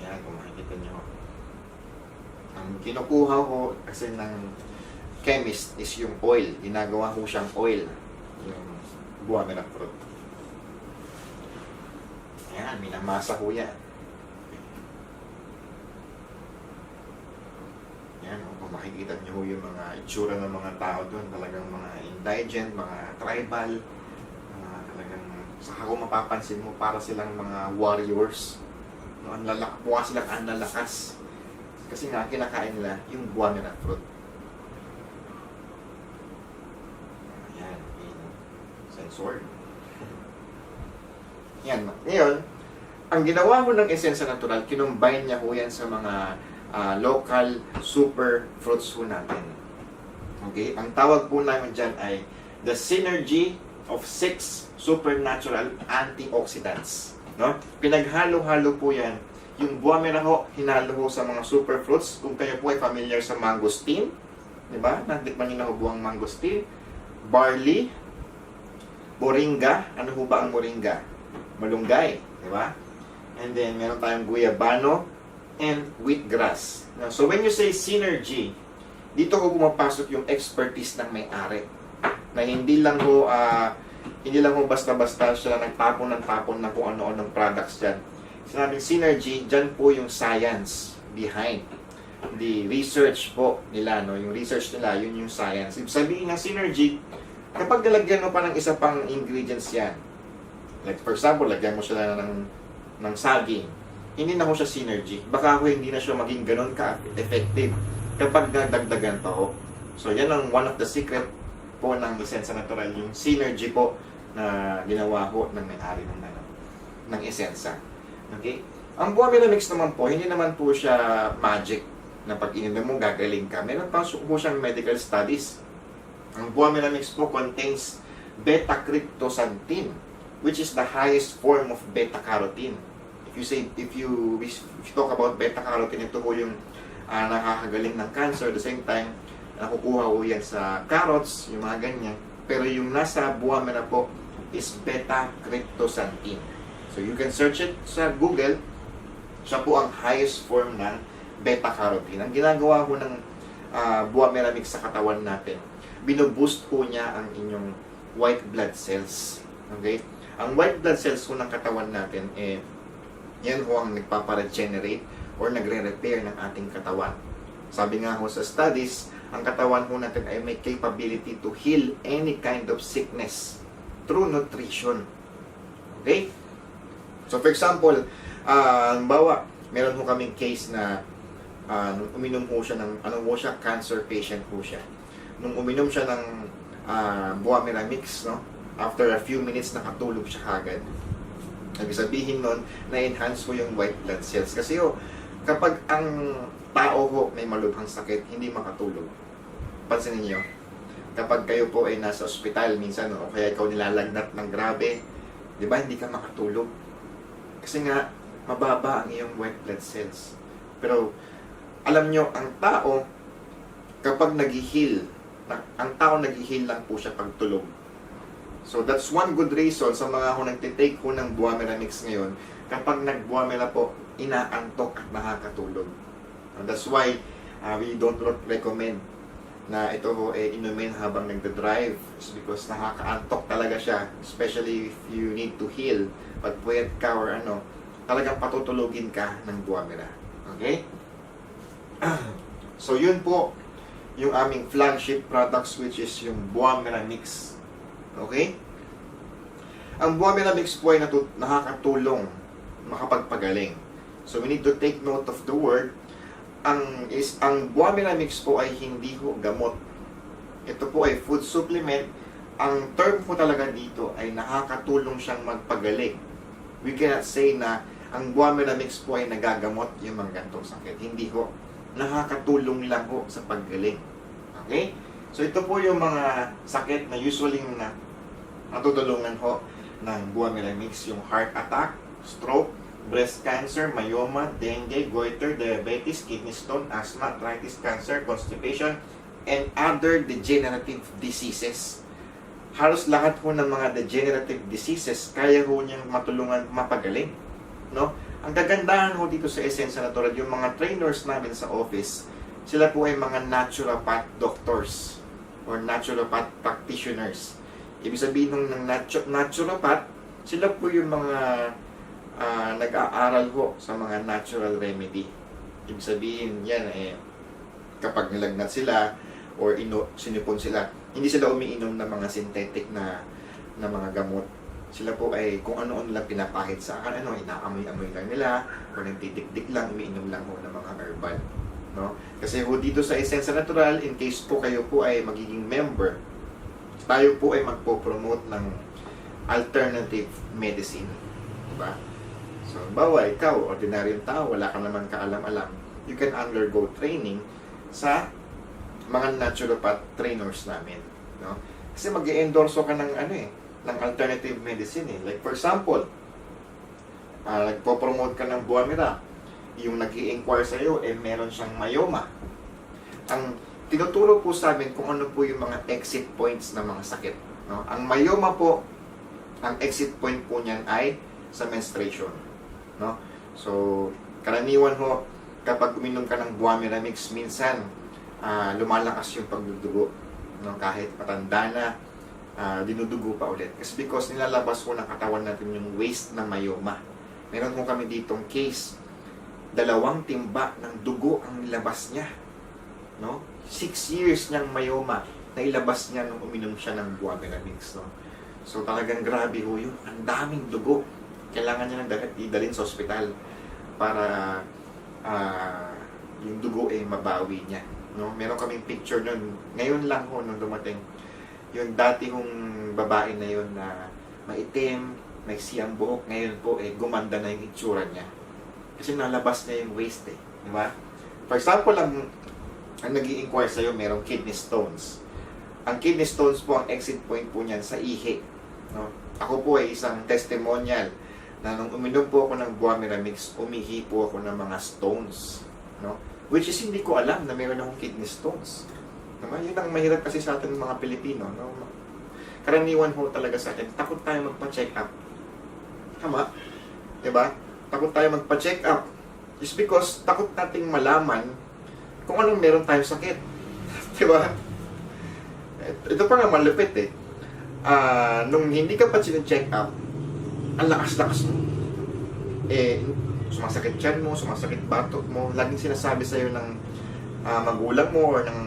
Yan, kung makikita nyo. Ang kinukuha ko kasi ng chemist is yung oil. Ginagawa ko siyang oil. Yung Buamera fruit. Yan, minamasa ko yan. Yan, kung makikita nyo yung mga itsura ng mga tao doon, talagang mga indigent, mga tribal, talagang, saka kung mapapansin mo, para silang mga warriors. No, mukha silang ang lalakas. Kasi nga, kinakain nila yung Buamera fruit. sword. Yan. Ngayon, ang ginawa ho ng Essensa Natural, kinumbine niya ho yan sa mga local super fruits ho natin. Okay? Ang tawag po namin dyan ay the synergy of 6 supernatural antioxidants. No? Pinaghalo-halo po yan. Yung buwamera ho, hinalo ho sa mga superfruits. Kung kayo po ay familiar sa mangosteen, di ba? Natikman niyo na ho buwang mangosteen. Barley, moringa. Ano ho ba ang moringa? Malunggay, di ba? And then, meron tayong guyabano and wheatgrass. Now, so, when you say synergy, dito ho pumapasok yung expertise ng may-ari. Na hindi lang ho basta-basta sila nagtapon ng kung ano-anong products dyan. Sinabing synergy, dyan po yung science behind the research po nila, no? Yung research nila, yun yung science. Ibig sabihin ng synergy, kapag nalagyan mo pa ng isa pang ingredients yan, like for example, lagyan mo sila ng saging, hindi na ho siya synergy. Baka ho hindi na siya maging ganun ka-effective kapag nadagdagan pa ho. So yan ang one of the secret po ng Essensa Natural, yung synergy po na ginawa ho ng may-ari ng Essensa. Okay? Ang Buamera Mix naman po, hindi naman po siya magic na pag ininom mo gagaling ka. Meron pa po siyang medical studies. Ang Buamera Mix po contains beta-cryptosantine, which is the highest form of beta-carotene. If you talk about beta-carotene, ito po yung nakakagaling ng cancer. At the same time, nakukuha po yan sa carrots, yung mga ganyan. Pero yung nasa Buamera po is beta-cryptosantine. So you can search it sa Google. Siya po ang highest form ng beta-carotene. Ang ginagawa po ng Buamera Mix sa katawan natin, binuboost po niya ang inyong white blood cells. Okay? Ang white blood cells po ng katawan natin, yan po ang nagpaparegenerate or nagre-repair ng ating katawan. Sabi nga po sa studies, ang katawan po natin ay may capability to heal any kind of sickness through nutrition. Okay? So for example, halimbawa, meron po kaming case na nung uminom po siya ng, cancer patient po siya. Nung uminom siya ng Buamera Mix, no? After a few minutes, nakatulog siya kagad. Ibig sabihin nun, na-enhance po yung white blood cells. Kasi kapag ang tao po may malubhang sakit, hindi makatulog. Pansinin niyo, kapag kayo po ay nasa ospital minsan, o kaya ikaw nilalagnat ng grabe, di ba, hindi ka makatulog. Kasi nga, mababa ang iyong white blood cells. Pero, alam nyo, ang tao, kapag nag-heal, ang tao nag-heal lang po siya pag tulog. So, that's one good reason sa mga nagtitake ko ng Buamera Mix ngayon, kapag nag-Buamera po, inaantok at nakakatulog. And that's why, we don't recommend na ito inumin habang nagda-drive. It's because nakakaantok talaga siya, especially if you need to heal. Pag puyat ka or talagang patutulugin ka ng Buamera. Okay? So, yun po yung aming flagship products, which is yung Buamera Mix. Okay? Ang Buamera Mix po ay nakakatulong makapagpagaling. So, we need to take note of the word. Ang Buamera Mix po ay hindi ho gamot. Ito po ay food supplement. Ang term po talaga dito ay nakakatulong siyang magpagaling. We cannot say na ang Buamera Mix po ay nagagamot yung mga gantong sakit. Hindi ho. Nakakatulong lang ho sa paggaling. Okay? So ito po yung mga sakit na usually natutulungan ho ng Buamera Mix. Yung heart attack, stroke, breast cancer, myoma, dengue, goiter, diabetes, kidney stone, asthma, arthritis, cancer, constipation, and other degenerative diseases. Halos lahat po ng mga degenerative diseases, kaya ho niyang matulungan mapagaling. No? Ang kagandahan ho dito sa Essensa Natural, yung mga trainers namin sa office, sila po ay mga naturopath doctors or naturopath practitioners. Ibig sabihin ng naturopath, sila po yung mga nag-aaral ho sa mga natural remedy. Ibig sabihin, yan kapag nilagnat sila or sinipon sila, hindi sila umiinom ng mga synthetic na mga gamot. Sila po ay kung ano-ano lang pinapahid sa akin, inaamoy-amoy lang nila, o nagtitikdik lang, umiinom lang ho ng mga herbal. No? Kasi ho dito sa Essensa Natural, in case po kayo po ay magiging member, tayo po ay magpo-promote ng alternative medicine. Diba? So, bawa ikaw, ordinaryong tao, wala ka naman kaalam-alam, you can undergo training sa mga naturopath trainers namin. No? Kasi mag-i-endorso ka ng ng alternative medicine eh. Like for example, nagpo-promote ka ng Buamira, yung nag-i-inquire sa'yo, meron siyang myoma. Ang tinuturo po sa amin kung ano po yung mga exit points ng mga sakit. No? Ang myoma po, ang exit point po niyan ay sa menstruation. No? So, karaniwan ho, kapag uminom ka ng Buamira mix, minsan, lumalakas yung pagdudugo. No? Kahit matanda na, dinudugo pa ulit. Kasi because nilalabas po ng katawan natin yung waste na myoma. Meron po kami ditong case, 2 timba ng dugo ang nilabas niya. No? 6 years niyang myoma na ilabas niya nung uminom siya ng Buamira mix. No? So talagang grabe ho yun. Ang daming dugo. Kailangan niya nang idalhin sa ospital para yung dugo mabawi niya. No? Meron kaming picture nun. Ngayon lang ho nung dumating. Yung dati hong babae na yun na maitim, may siyang buhok, ngayon po gumanda na yung itsura niya. Kasi nalabas niya yung waste Di ba? For example, ang nag-i-inquire sa'yo, merong kidney stones. Ang kidney stones po, ang exit point po niyan sa ihi. No? Ako po ay isang testimonial na nung uminom po ako ng Buamira mix, umihi po ako ng mga stones. No? Which is hindi ko alam na meron akong kidney stones. Diba? Yun ang mahirap kasi sa atin mga Pilipino. No? Karaniwan ho talaga sa atin, takot tayo magpa-check up. Tama? Diba? Takot tayo magpa-check up. Just because takot nating malaman kung anong meron tayong sakit. Diba? Ito pa nga malupit nung hindi ka pa check up, ang lakas-lakas mo. Sumasakit tiyan mo, sumasakit batok mo, laging sinasabi sa'yo ng magulang mo or ng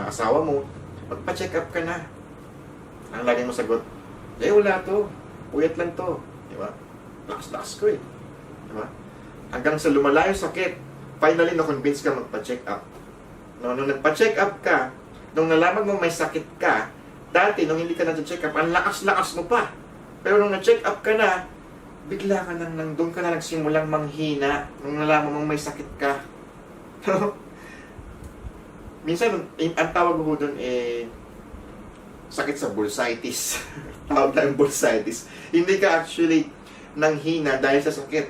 asawa mo, magpa-check up ka na. Ang laging mo sagot, wala to, puyat lang to. Diba? Lakas-lakas ko Diba? Hanggang sa lumala yung sakit, finally na-convince ka magpa-check up. No, nung nagpa-check up ka, nung nalaman mo may sakit ka, dati nung hindi ka na-check up, ang lakas-lakas mo pa. Pero nung na-check up ka na, bigla ka nang doon ka na nagsimulang manghina nung nalaman mong may sakit ka. Minsan, ang tawag ko doon sakit sa bursitis. Tawag tayong bursitis. Hindi ka actually nanghina dahil sa sakit.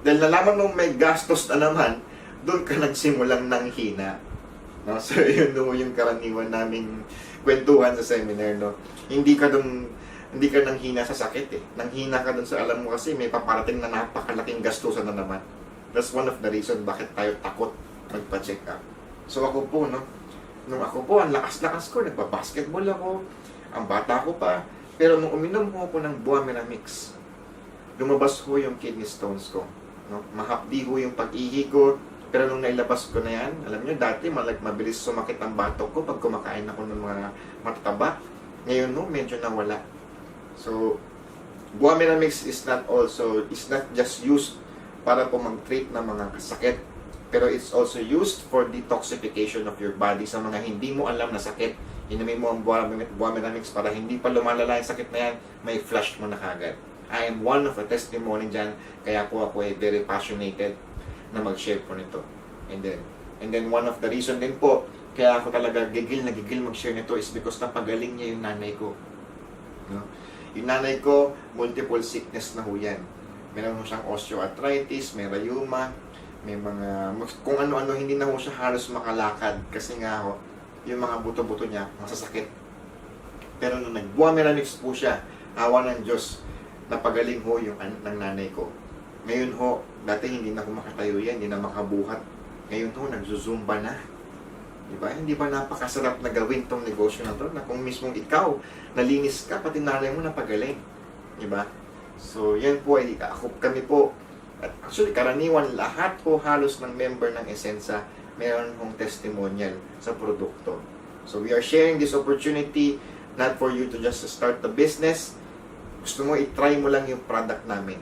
Dahil nalaman mong may gastos na naman, doon ka nagsimulang nanghina. No? So, yun yung karaniwan naming kwentuhan sa seminar. No? Hindi ka nanghina sa sakit Nanghina ka doon sa alam mo kasi may paparating na napakalaking gastusan na naman. That's one of the reason bakit tayo takot magpa-check up. So ako po, nung ako po, ang lakas-lakas ko, nagpa-basketball ako, ang bata ko pa, pero nung uminom ko ng Buamira mix, lumabas ko yung kidney stones ko. No? Mahapdi ko yung pag-ihi ko, pero nung nailabas ko na yan, alam nyo, dati mabilis sumakit ang batok ko pag kumakain ako ng mga matataba. Ngayon, medyo nawala. So, Buamira mix is not just used para po mag-treat ng mga sakit, pero it's also used for detoxification of your body sa mga hindi mo alam na sakit. Inumin mo ang Buamira mix para hindi pa lumalala yung sakit na yan, may flush mo na kagad. I am one of a testimony dyan, kaya po ako very passionate na mag-share po nito. And then one of the reason din po, kaya ako talaga gigil mag-share nito is because napagaling niya yung nanay ko. No? Yung nanay ko, multiple sickness na ho yan. Meron mo siyang osteoarthritis, may rheuma, may mga, kung ano-ano, hindi na ho siya halos makalakad. Kasi nga ho, yung mga buto-buto niya, masasakit. Pero nung nag-Buamira mix po siya, awa ng Diyos, napagaling ho yung ng nanay ko. Ngayon ho, dati hindi na ho makatayo yan, hindi na makabuhat. Ngayon ho, nagzuzumba na. Diba? Hindi ba napakasarap na gawin tong negosyo na to? Na kung mismong ikaw, nalinis ka, pati nanay mo napagaling. Diba? So, yan po ay kami po. At actually, karaniwan lahat po halos ng member ng Essensa, meron hong testimonial sa produkto. So, we are sharing this opportunity not for you to just start the business. Gusto mo, i-try mo lang yung product namin.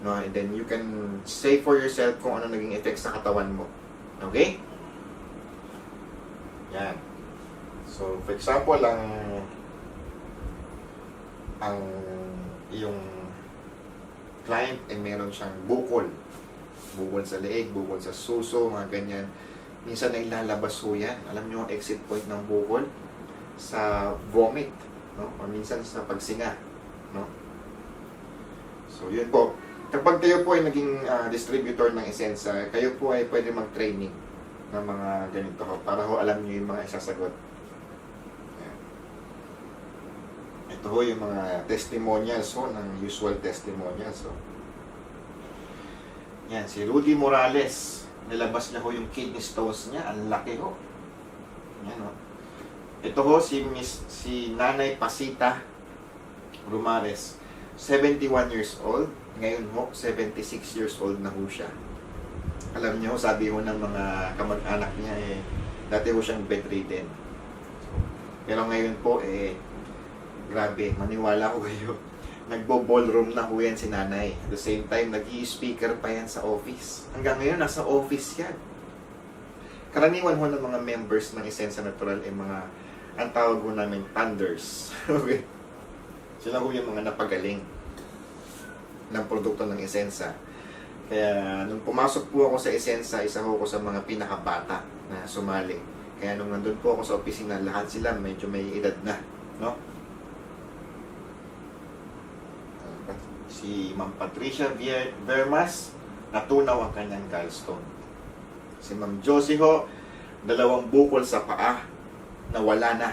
No? And then, you can say for yourself kung ano naging effect sa katawan mo. Okay? Yan. So, for example, ang yung client ay meron siyang bukol. Bukol sa leeg, bukol sa suso, mga ganyan. Minsan ay lalabas ho yan. Alam nyo ang exit point ng bukol? Sa vomit, no? O minsan sa pagsinga, no? So, yun po. Kapag kayo po ay naging distributor ng Essensa, kayo po ay pwede mag-training ng mga ganito ho, para ho alam nyo yung mga isasagot. Ayan. Ito ho yung mga testimonials ho, ng usual testimonials ho. Yan, si Rudy Morales, nilabas niya ho yung kidney stones niya, ang laki ho. Yan ho. Ito ho si Nanay Pasita Rumares, 71 years old. Ngayon ho, 76 years old na ho siya. Alam niyo, sabi ho ng mga kamag-anak niya, dati ho siyang bedridden. Pero ngayon po, grabe, maniwala ko kayo. Nagbo-ballroom na ho yan si nanay. At the same time, nag-i-speaker pa yan sa office. Hanggang ngayon, nasa office yan. Karaniwan ho ng mga members ng Essensa Natural ay mga, ang tawag ho namin, thunders. Okay? Sila ho yung mga napagaling ng produkto ng Essensa. Kaya nung pumasok po ako sa Essensa, isa ho ako sa mga pinakabata na sumali. Kaya nung nandun po ako sa opisina, lahat sila medyo may edad na, no? Si Ma'am Patricia Vermas, natunaw ang kanyang gallstone. Si Ma'am Josie ho, 2 bukol sa paa, nawala na.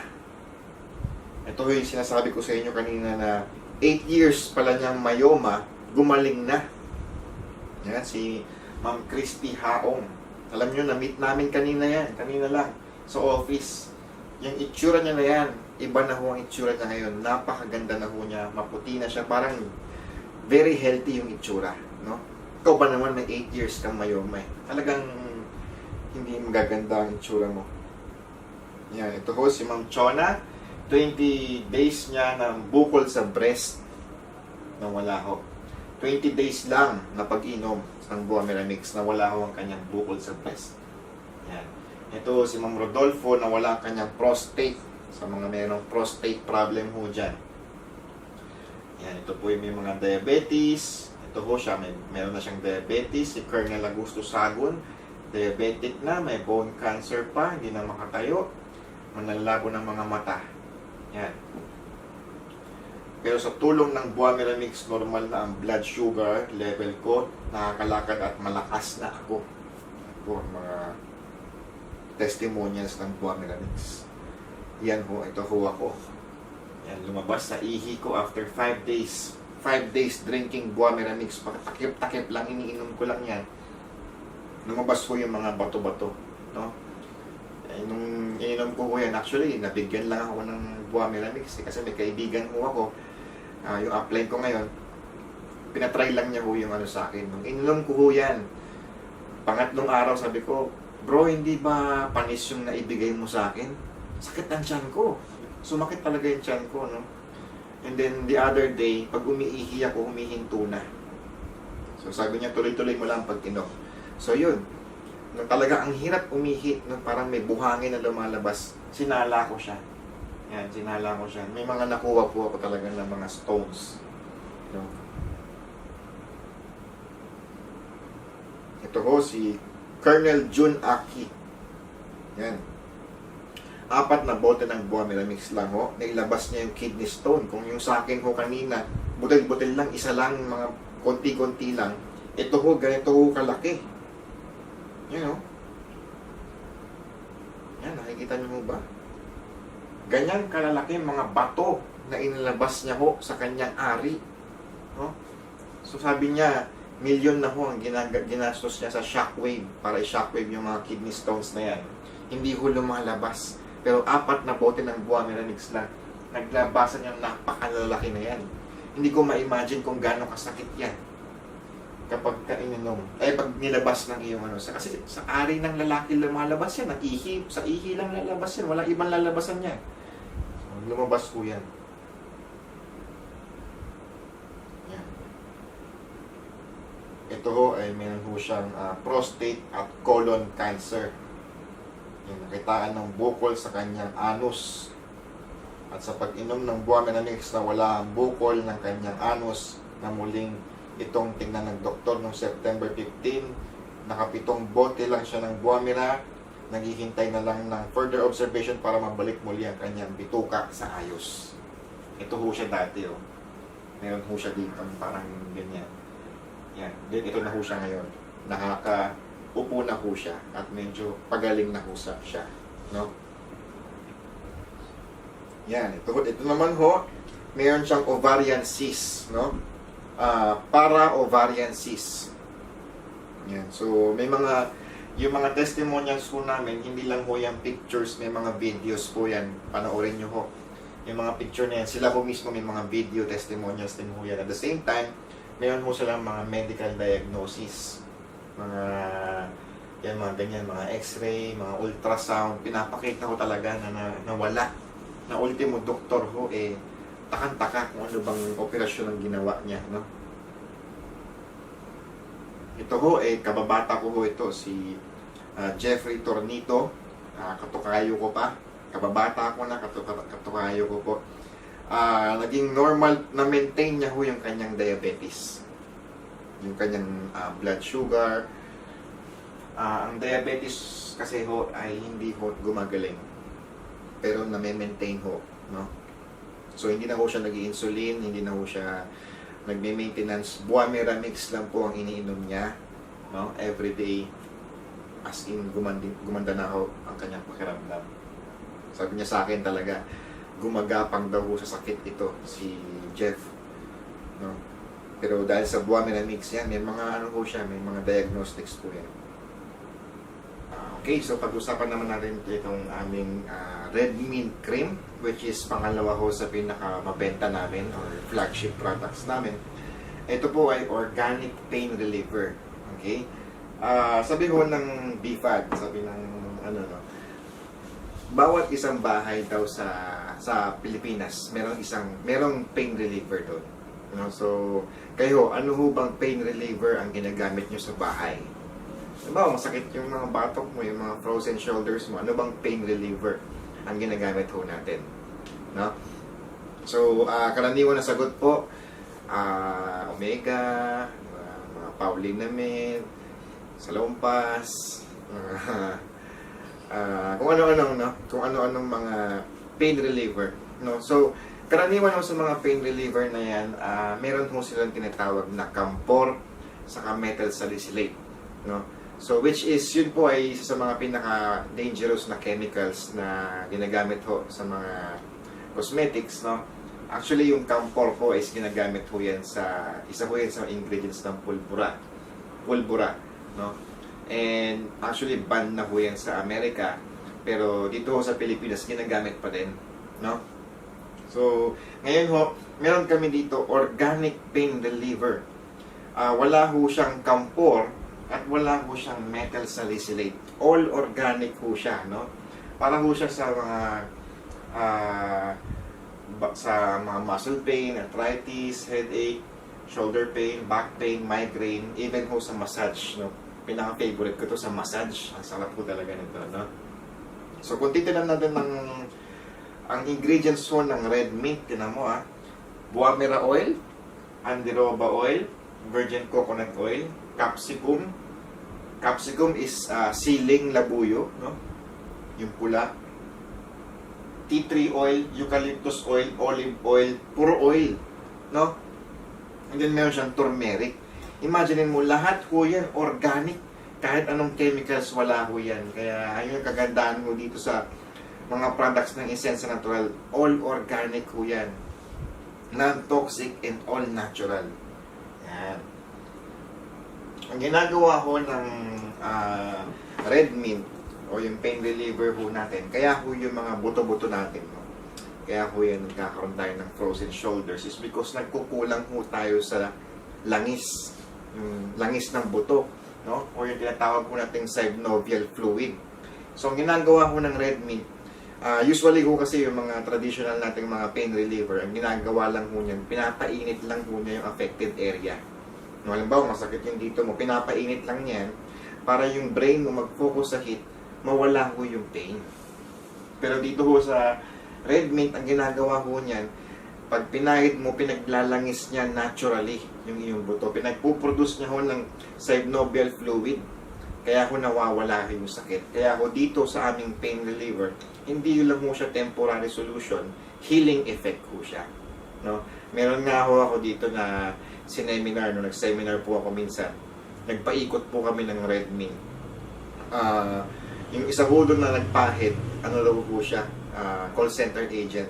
Ito yung sinasabi ko sa inyo kanina na 8 years pala niyang myoma, gumaling na. Yan, si Ma'am Christy Haong. Alam nyo, na-meet namin kanina yan. Kanina lang. Sa office. Yung itsura niya na yan. Iba na ho ang itsura niya ngayon. Napakaganda na ho niya. Maputi na siya. Parang very healthy yung itsura. No? Ikaw ba naman may 8 years kang myoma eh. Talagang hindi magaganda ang itsura mo. Yan. Ito ho si Ma'am Chona. 20 days niya ng bukol sa breast. Nawala ho. 20 days lang na pag-inom ng Buameramix na wala ho ang kanyang bukol sa breast. Yan. Ito si Ma'am Rodolfo na wala ang kanyang prostate. Sa mga mayroong prostate problem ho dyan. Yan. Ito po yung may mga diabetes. Ito ho siya, meron na siyang diabetes. Si Colonel Augusto Sagun, diabetic na, may bone cancer pa, hindi na makatayo. Manlalabo ng mga mata. Yan. Pero sa tulong ng Buameramix, normal na ang blood sugar level ko, nakakalakad at malakas na ako. Ito ang mga testimonials ng Buameramix. Yan ho, ito ho ako. Yan, lumabas sa ihi ko after 5 days. 5 days drinking Buameramix. Takip-takip lang, iniinom ko lang yan. Lumabas ho yung mga bato-bato. No? Nung ininom ko yan, actually, nabigyan lang ako ng Buameramix. Kasi may kaibigan ho ako. Yung upline ko ngayon, pinatry lang niya ho yung ano sa akin. Nung ininom ko ho yan, pangatlong araw sabi ko, bro, hindi ba panis yung naibigay mo sa akin? Sakit ang tiyan ko. Sumakit talaga yung tiyan ko, no? And then the other day, pag umiihi ako, humihinto na. So sabi niya, tuloy-tuloy mo lang pag-inom. So yun, nung talaga ang hirap umihi, nung parang may buhangin na lumalabas, sinala ko siya. Yan, sinala ko siya. May mga nakuha po ako talaga ng mga stones. No? Ito ho, si Colonel Jun Aki. Yan. 4 na bote ng Buameramix lang ho. Nailabas niya yung kidney stone. Kung yung sa akin ho kanina, butil-butil lang, isa lang, mga konti-konti lang. Ito ho, ganito ho kalaki. Yan ho. Yan, nakikita niyo ho ba? Ganyan kalalaki mga bato na inilabas niya ho sa kanyang ari. No? So sabi niya, milyon na ho ang ginastos niya sa shockwave para i-shockwave yung mga kidney stones na yan. Hindi ho lumalabas. Pero 4 na bote ng Buameramix lang. Naglabasan yung napakalalaki na yan. Hindi ko ma-imagine kung gaano kasakit yan kapag ininom. Pag nilabas ng iyong ano. Kasi sa ari ng lalaki lumalabas yan. Sa ihi lang lalabas yan. Walang ibang lalabasan yan. Lumabas po yan. Yan. Ito ho ay meron ho siyang prostate at colon cancer. Yan, nakitaan ng bukol sa kanyang anus. At sa pag-inom ng Buaminamix na wala ang bukol ng kanyang anus na muling itong tingnan ng doktor noong September 15, nakapitong bote lang siya ng Buamira, naghihintay na lang ng further observation para mabalik muli ang kanyang bituka sa ayos. Ito ho siya dati, oh. Meron ho siya dito, parang ganyan. Yan, ito na ho siya ngayon. Nakaka-upo na ho siya at medyo pagaling na ho siya, no? Yan, ito naman ho, meron siyang ovarian cyst, no? Para ovarian cyst. Yan, so may yung mga testimonials po namin, hindi lang ho yung pictures, may mga videos po yan, panoorin nyo ho. Yung mga picture na yan, sila po mismo may mga video testimonials din ho yan. At the same time, mayroon ho silang mga medical diagnosis, mga ganyan, mga x-ray, mga ultrasound, pinapakita ko talaga na wala. Na ultimo doktor ho, takang-taka kung ano bang operasyon ang ginawa niya, no? Ito ho, kababata ko ho ito, si Jeffrey Tornito, katukayo ko pa, kababata ko na, katukayo ko po. Naging normal na maintain niya ho yung kanyang diabetes, yung kanyang blood sugar. Ang diabetes kasi ho ay hindi ho gumagaling, pero na-maintain ho, no? So hindi na ho siya nag-insulin, hindi na ho siya nagme-maintenance. Buamiramix lang po ang iniinom niya, no? Every day, as in gumanda na ho ang kanyang pakiramdam. Sabi niya sa akin talaga, gumagapang daw ho sa sakit ito si Jeff, no? Pero dahil sa Buamiramix yan, may mga ano ho siya, may mga diagnostics po yan. Okay, so pag-usapan naman natin itong aming Red Mint Cream, which is pangalawa ho sa pinaka-mabenta namin or flagship products namin. Ito po ay organic pain reliever. Okay? Sabi ho ng BFAD, sabi ng bawat isang bahay daw sa Pilipinas, merong pain reliever doon. You know? So, kayo, ano ho bang pain reliever ang ginagamit nyo sa bahay? Diba, masakit yung mga batok mo, yung mga frozen shoulders mo, ano bang pain reliever ang ginagamit ho natin? No? So, karaniwan na sagot po, Omega, mga Paulinamid, Salompas, kung ano-anong, no? Kung ano-anong mga pain reliever, no? So, karaniwan ho sa mga pain reliever na yan, meron ho silang tinatawag na Campor, saka methyl salicylate, no? So, which is, yun po ay isa sa mga pinaka-dangerous na chemicals na ginagamit ho sa mga cosmetics, no? Actually, yung Campor po is ginagamit ho yan isa ho yan sa ingredients ng pulbura, no? And actually, banned na ho yan sa Amerika, pero dito ho sa Pilipinas, ginagamit pa din, no? So, ngayon ho, meron kami dito, organic pain reliever. Wala ho siyang Campor, at wala ho siyang methyl salicylate. All organic ho siya, no? Para ho siya sa mga muscle pain, arthritis, headache, shoulder pain, back pain, migraine, even ho sa massage, no? Pinaka-favorite ko to sa massage. Ang sarap po talaga nito, no? So, kung titignan natin ang ingredients ho ng red mint, tinan mo, Buamira oil, Andiroba oil, virgin coconut oil, capsicum. Capsicum is siling labuyo, no? Yung pula. Tea tree oil, eucalyptus oil, olive oil, puro oil, no? And then meron siyang turmeric. Imagine mo, lahat ho yan organic. Kahit anong chemicals, wala ho yan. Kaya ayun yung kagandahan mo dito sa mga products ng Essensa Natural. All organic ho yan. Non-toxic and all natural. Yan. Ang ginagawa ho ng red mint o yung pain reliever ho natin, kaya ho yung mga buto-buto natin, no? Kaya ho yan nagkakaroon tayo ng frozen shoulders is because nagkukulang ho tayo sa langis, yung langis ng buto, no? O yung tinatawag ho nating synovial fluid. So ang ginagawa ho ng red mint, usually ho kasi yung mga traditional nating mga pain reliever, ang ginagawa lang ho niyan, pinapainit lang ho niya yung affected area. No, halimbawa, masakit yung dito mo, pinapainit lang yan para yung brain mo mag-focus sa heat, mawala ho yung pain. Pero dito ho sa Red mint, ang ginagawa ho niyan, pag pinahid mo, pinaglalangis niya naturally yung iyong buto. Pinagpuproduce niya ho ng synovial fluid. Kaya ho nawawala yung sakit. Kaya ho dito sa aming pain reliever, hindi lang ho siya temporary solution, healing effect ho siya. No? Meron nga ho ako dito na sineminar, no? Nag-seminar po ako minsan. Nagpaikot po kami ng red mint. Yung isa ho doon na nagpahid, ano daw po siya, call center agent.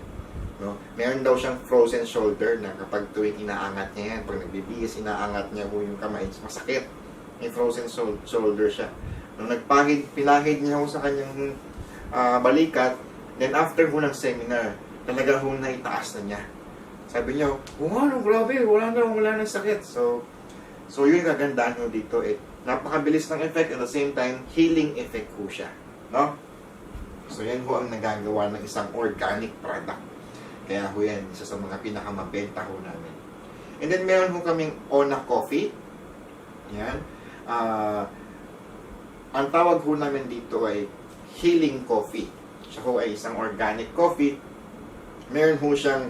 No? Meron daw siyang frozen shoulder na kapag tuwing inaangat niya yan, pag nagbibihis, inaangat niya ho yung kamay, masakit. May frozen shoulder siya. Nung nagpahid, pinahid niya ho sa kanyang balikat, then after ho ng seminar, talaga ho na itaas na niya. Sabi niya, ano, grabe, wala na sakit. So yun yung kagandahan ho dito, napakabilis ng effect, at the same time, healing effect ho siya. No? So yan ho ang nagagawa ng isang organic product. Kaya ho yan, isa sa mga pinakamabenta ho namin. And then meron ho kaming Ona Coffee. Yan. Ang tawag ho namin dito ay healing coffee. Siya ho ay isang organic coffee. Meron ho siyang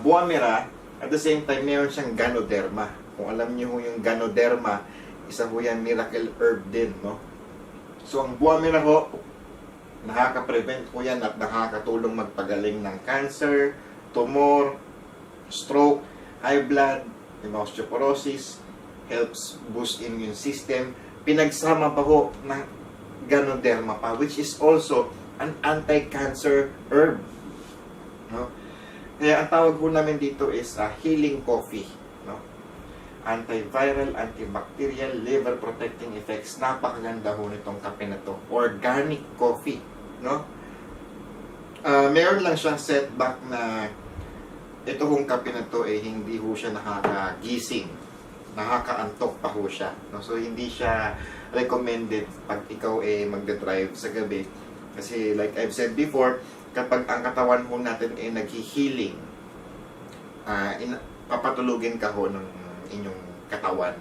Boamera, at the same time meron siyang Ganoderma. Kung alam niyo ho yung Ganoderma, isa ho yan miracle herb din, no? So ang Boamera ho, nakaka-prevent ho yan at nakakatulong magpagaling ng cancer, tumor, stroke, high blood, osteoporosis, helps boost immune system. Pinagsama pa ho ng Ganoderma pa, which is also an anti-cancer herb. No? Kaya ang tawag ho namin dito is healing coffee. No? Antiviral, antibacterial, liver protecting effects. Napakaganda ho nitong kape na to. Organic coffee. No? Meron lang siyang setback na ito hong kape na to hindi ho siya nakakagising. Nakakaantok pa ho siya. No? So hindi siya recommended pag ikaw magde-drive sa gabi. Kasi like I've said before, kapag ang katawan ho natin naghi-healing, papatulugin ka ho ng inyong katawan.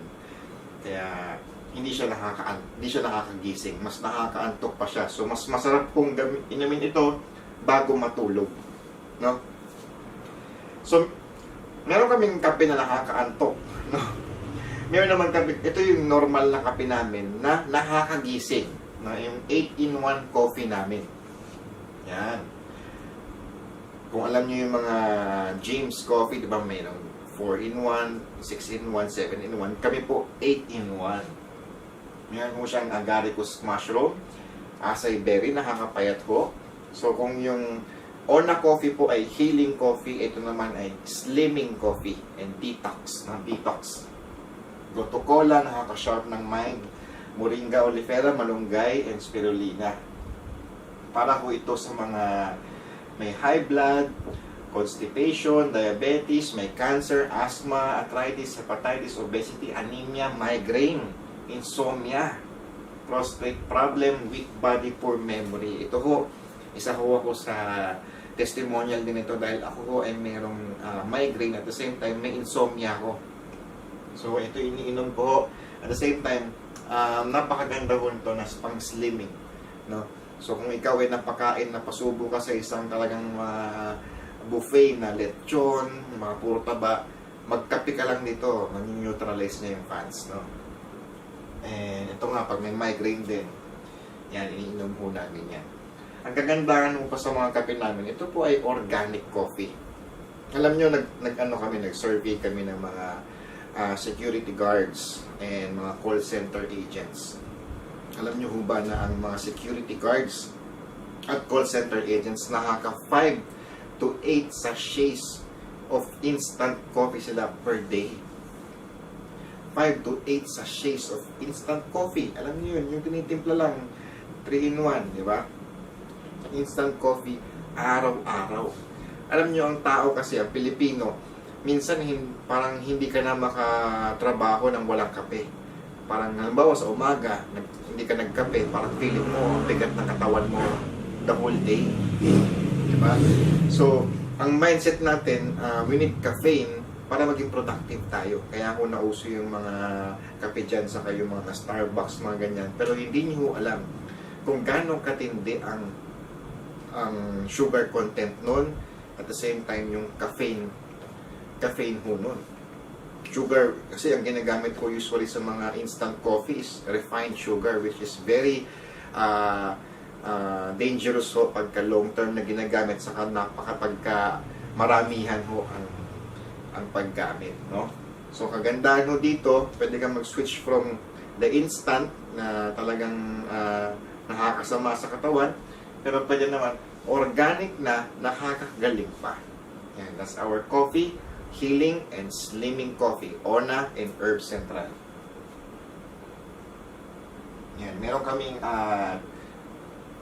Kaya hindi siya nakakagising, mas nakakaantok pa siya. So mas masarap kung inumin ito bago matulog, no? So meron kaming kape na nakakaantok, no? Meron naman kape, ito yung normal na kape namin na nakakagising, no? Yung 8-in-1 coffee namin. Yan. Kung alam niyo yung mga James Coffee, di ba mayroong 4-in-1, 6-in-1, 7-in-1. Kami po 8-in-1. Meron po siyang agaricus mushroom, acai berry, nakakapayat ho. So kung yung Ona Coffee po ay healing coffee, ito naman ay slimming coffee and detox. Detox. Gotu kola, nakaka-sharp ng mind. Moringa oleifera, malunggay, and spirulina. Para po ito sa mga may high blood, constipation, diabetes, may cancer, asthma, arthritis, hepatitis, obesity, anemia, migraine, insomnia, prostate problem, weak body, poor memory. Ito ho, isa ho ako sa testimonial din ito dahil ako ho ay mayroong migraine at the same time may insomnia ako. So ito iniinom ko ho. At the same time, napakaganda ho nito na pang slimming, no? So kung ikaw ay napakain, napasubo ka sa isang talagang buffet na lechon, mga puro taba, magkape ka lang dito, mag-neutralize niya yung fats, no? And ito nga, pag may migraine din, yan, iniinom po namin yan. Ang kagandahan mo pa sa mga kape namin, ito po ay organic coffee. Alam nyo, nag-survey kami ng mga security guards and mga call center agents. Alam nyo ho ba na ang mga security guards at call center agents nakaka 5 to 8 sachets of instant coffee sila per day. 5 to 8 sachets of instant coffee. Alam nyo yun, yung tinitimpla lang 3-in-1, di ba? Instant coffee araw-araw. Alam nyo, ang tao kasi, ang Pilipino, minsan parang hindi ka na makatrabaho ng walang kape. Parang halimbawa sa umaga, hindi ka nagkape, parang feeling mo, ang bigat ng katawan mo the whole day. Diba? So, ang mindset natin, we need caffeine para maging productive tayo. Kaya ako nauso yung mga kape dyan, saka yung mga Starbucks, mga ganyan. Pero hindi nyo alam kung gaano katindi ang ang sugar content nun, at the same time yung caffeine ho nun. Sugar, kasi ang ginagamit ko usually sa mga instant coffee is refined sugar, which is very dangerous ho pagka long term na ginagamit, saka napakapagka maramihan ho ang paggamit, no? So kagandahan ho dito, pwede kang mag-switch from the instant na talagang nakakasama sa katawan, pero pwede naman organic na nakakagaling pa. Yan, that's our coffee healing and slimming coffee, Ona and Herb Central. Yan, meron kaming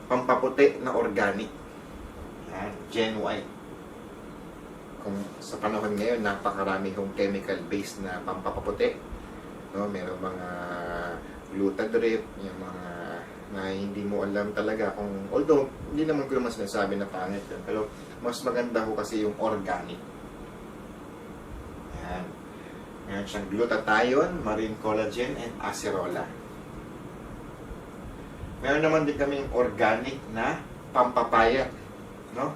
pampaputi na organic. Yan, Gen Y. Kung sa panahon ngayon, napakarami hong chemical-based na pampaputi. No, meron mga glutadrip, yung mga na hindi mo alam talaga kung, although hindi naman ko naman sinasabi na pangit yun, pero mas maganda ho kasi yung organic. Yan. Meron siyang glutathione, marine collagen, and acerola. Meron naman din kaming organic na pampapayat, no?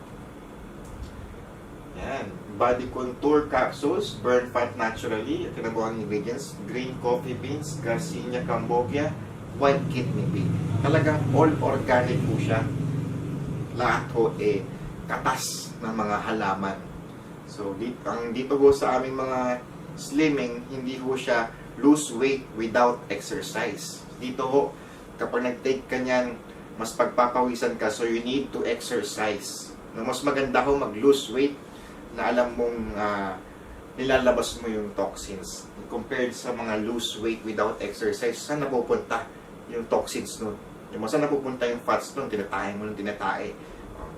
Yan. Body contour capsules, burn fat naturally. Ito na po ang ingredients. Green coffee beans, Garcinia cambogia, white kidney bean. Talagang all organic po siya. Lahat ho katas ng mga halaman. So, dito po sa aming mga slimming, hindi ho siya lose weight without exercise. Dito ho, kapag nag-take ka niyan, mas pagpapawisan ka, so you need to exercise. No, mas maganda ho mag-lose weight na alam mong nilalabas mo yung toxins. Compared sa mga lose weight without exercise, saan napupunta yung toxins nun? Yung saan napupunta yung fats nun? Tinatae mo nun, tinatae.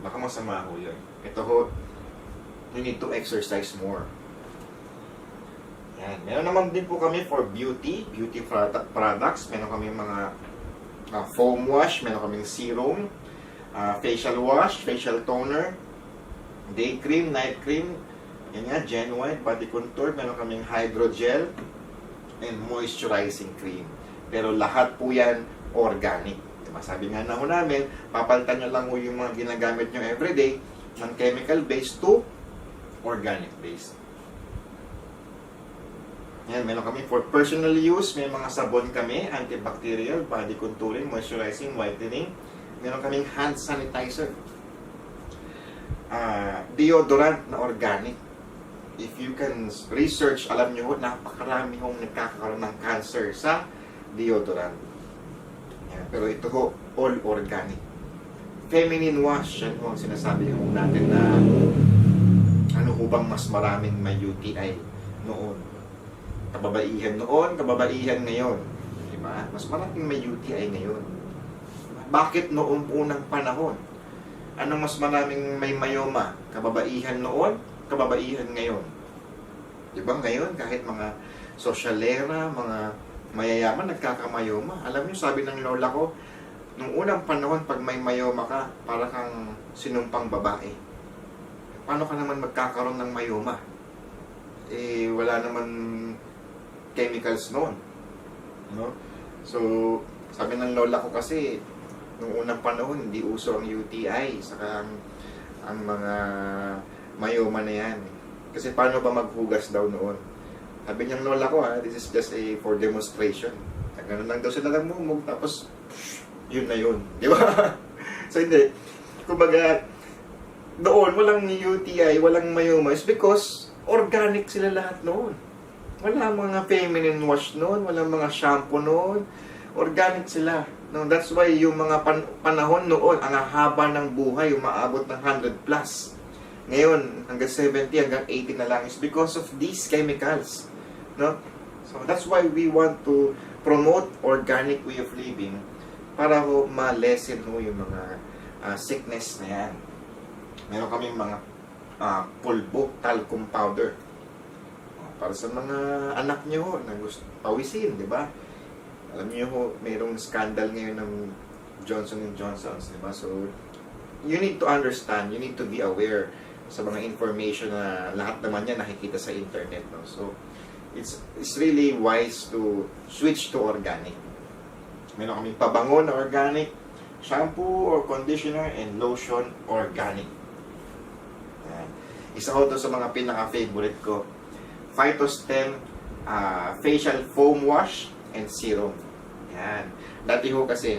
Baka masama ho yun. Ito ho, you need to exercise more. Yan. Meron naman din po kami for beauty products. Meron kami mga foam wash, meron kaming serum, facial wash, facial toner, day cream, night cream, yan nga, Gen Y, body contour, meron kaming hydrogel, and moisturizing cream. Pero lahat po yan organic. Diba? Sabi nga na ho namin, papalitan nyo lang ho yung mga ginagamit nyo everyday ng chemical-based to organic-based. Yan, meron kami for personal use, may mga sabon kami, antibacterial, body contouring, moisturizing, whitening. Meron kaming hand sanitizer. Deodorant na organic. If you can research, alam nyo, napakarami hong nagkakaroon ng cancer sa deodorant. Yan, pero ito ho, all organic. Feminine wash, yan ho ang sinasabi ho natin na ano ho bang mas maraming may UTI noon. Kababaihan noon, kababaihan ngayon. Diba? Mas maraming may UTI ngayon. Bakit noong unang panahon? Ano mas maraming may myoma? Kababaihan noon, kababaihan ngayon. Diba ngayon, kahit mga sosyalera, mga mayayaman, nagkakamayoma. Alam niyo, sabi ng lola ko, nung unang panahon, pag may mayoma ka, para kang sinumpang babae. Paano ka naman magkakaroon ng mayoma? Wala naman chemicals noon. No? So, sabi ng lola ko kasi, nung unang panahon, hindi uso ang UTI, saka ang mga myoma na yan. Kasi paano ba maghugas daw noon? Sabi niyang lola ko, this is just for demonstration. Ganun lang daw sila namumog, tapos yun na yun. Di ba? So hindi. Kumbaga, doon, walang UTI, walang myoma, is because organic sila lahat noon. Wala mga feminine wash noon, wala mga shampoo noon. Organic sila. No, that's why yung mga panahon noon, ang haba ng buhay, umaabot ng 100 plus. Ngayon, hanggang 70, hanggang 80 na lang is because of these chemicals. No? So that's why we want to promote organic way of living para ho ma-lessen ho yung mga sickness na yan. Meron kaming mga pulbo, talcum powder. Para sa mga anak nyo na gusto pawisin, di ba? Alam niyo ho, mayroong scandal ngayon ng Johnson & Johnson's, di ba? So, you need to understand, you need to be aware sa mga information na lahat naman yan nakikita sa internet, no? So, it's really wise to switch to organic. Meron kaming pabango na organic, Shampoo or conditioner and lotion organic. Yan. Isa ko to sa mga pinaka-favorite ko. Phytostem facial foam wash and serum. Yan. Dati ho kasi,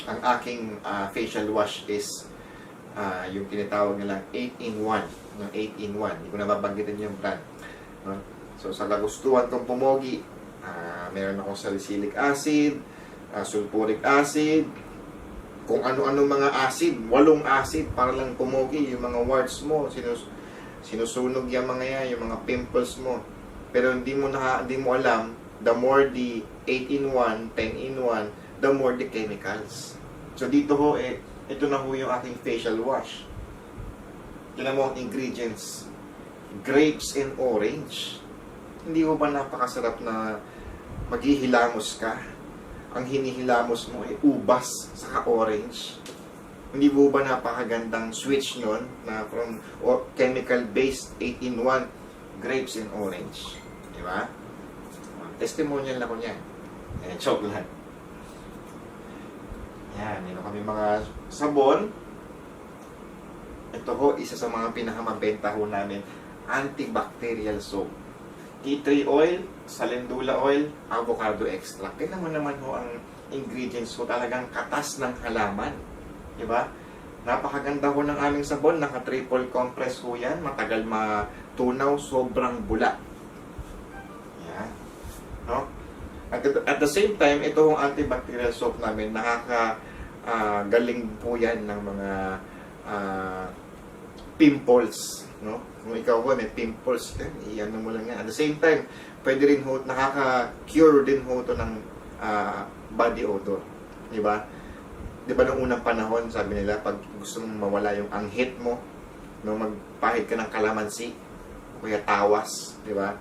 ang aking facial wash is yung tinatawag nilang 8-in-1. Yung 8-in-1. Hindi ko nababanggitin yung brand. No? So, sa kagustuhan kong pumogi, meron akong salicylic acid, sulfuric acid, kung ano-ano mga acid, 8 acid para lang pumogi yung mga warts mo, sinusunog yung mga yan, yung mga pimples mo. Pero hindi mo alam, the more the 8-in-1, 10-in-1, the more the chemicals. So dito ho, ito na ho yung aking facial wash. Tignan mo ang ingredients. Grapes and orange. Hindi ho ba napakasarap na maghihilamos ka? Ang hinihilamos mo ay ubas saka orange. Hindi mo ba napakagandang switch nun na from chemical-based 8-in-1 grapes and orange? Di ba? Testimonial ako niyan. Joke lang. Yan, meron kami mga sabon. Ito ho, isa sa mga pinakamabenta ho namin, antibacterial soap. Tea tree oil, calendula oil, avocado extract. Tingnan mo naman ho ang ingredients ho, talagang katas ng halaman. Diba? Napakaganda ho ng aming sabon, naka-triple compress ho yan, matagal matunaw, sobrang bula. Yan. No? At the same time, ito hong antibacterial soap namin, galing po yan ng mga pimples. No? Kung ikaw po may pimples, iyan mo lang yan. At the same time, pwede rin ho, nakaka-cure din ho ito ng body odor. Diba? Diba nung unang panahon, sabi nila, pag gusto mong mawala yung anghit mo, no, magpahid ka ng kalamansi, o kaya tawas, diba?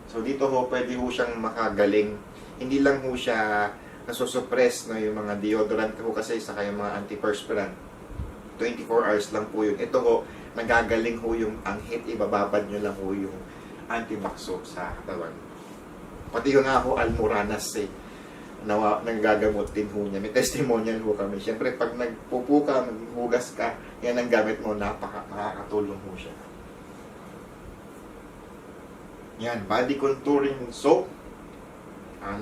So dito ho, pwede ho siyang makagaling. Hindi lang ho siya nasusuppress, no, yung mga deodorant ho kasi, saka yung mga antiperspirant. 24 hours lang po yun. Ito ho, nagagaling ho yung anghit, ibababad nyo lang ho yung antibac soap sa katawan. Pati yung nga ho, Almoranas nagagamot din ho niya. May testimonial ho kami. Siyempre, pag nagpupo ka, maghugas ka, yan ang gamit mo, nakakatulong ho siya. Yan, body contouring soap,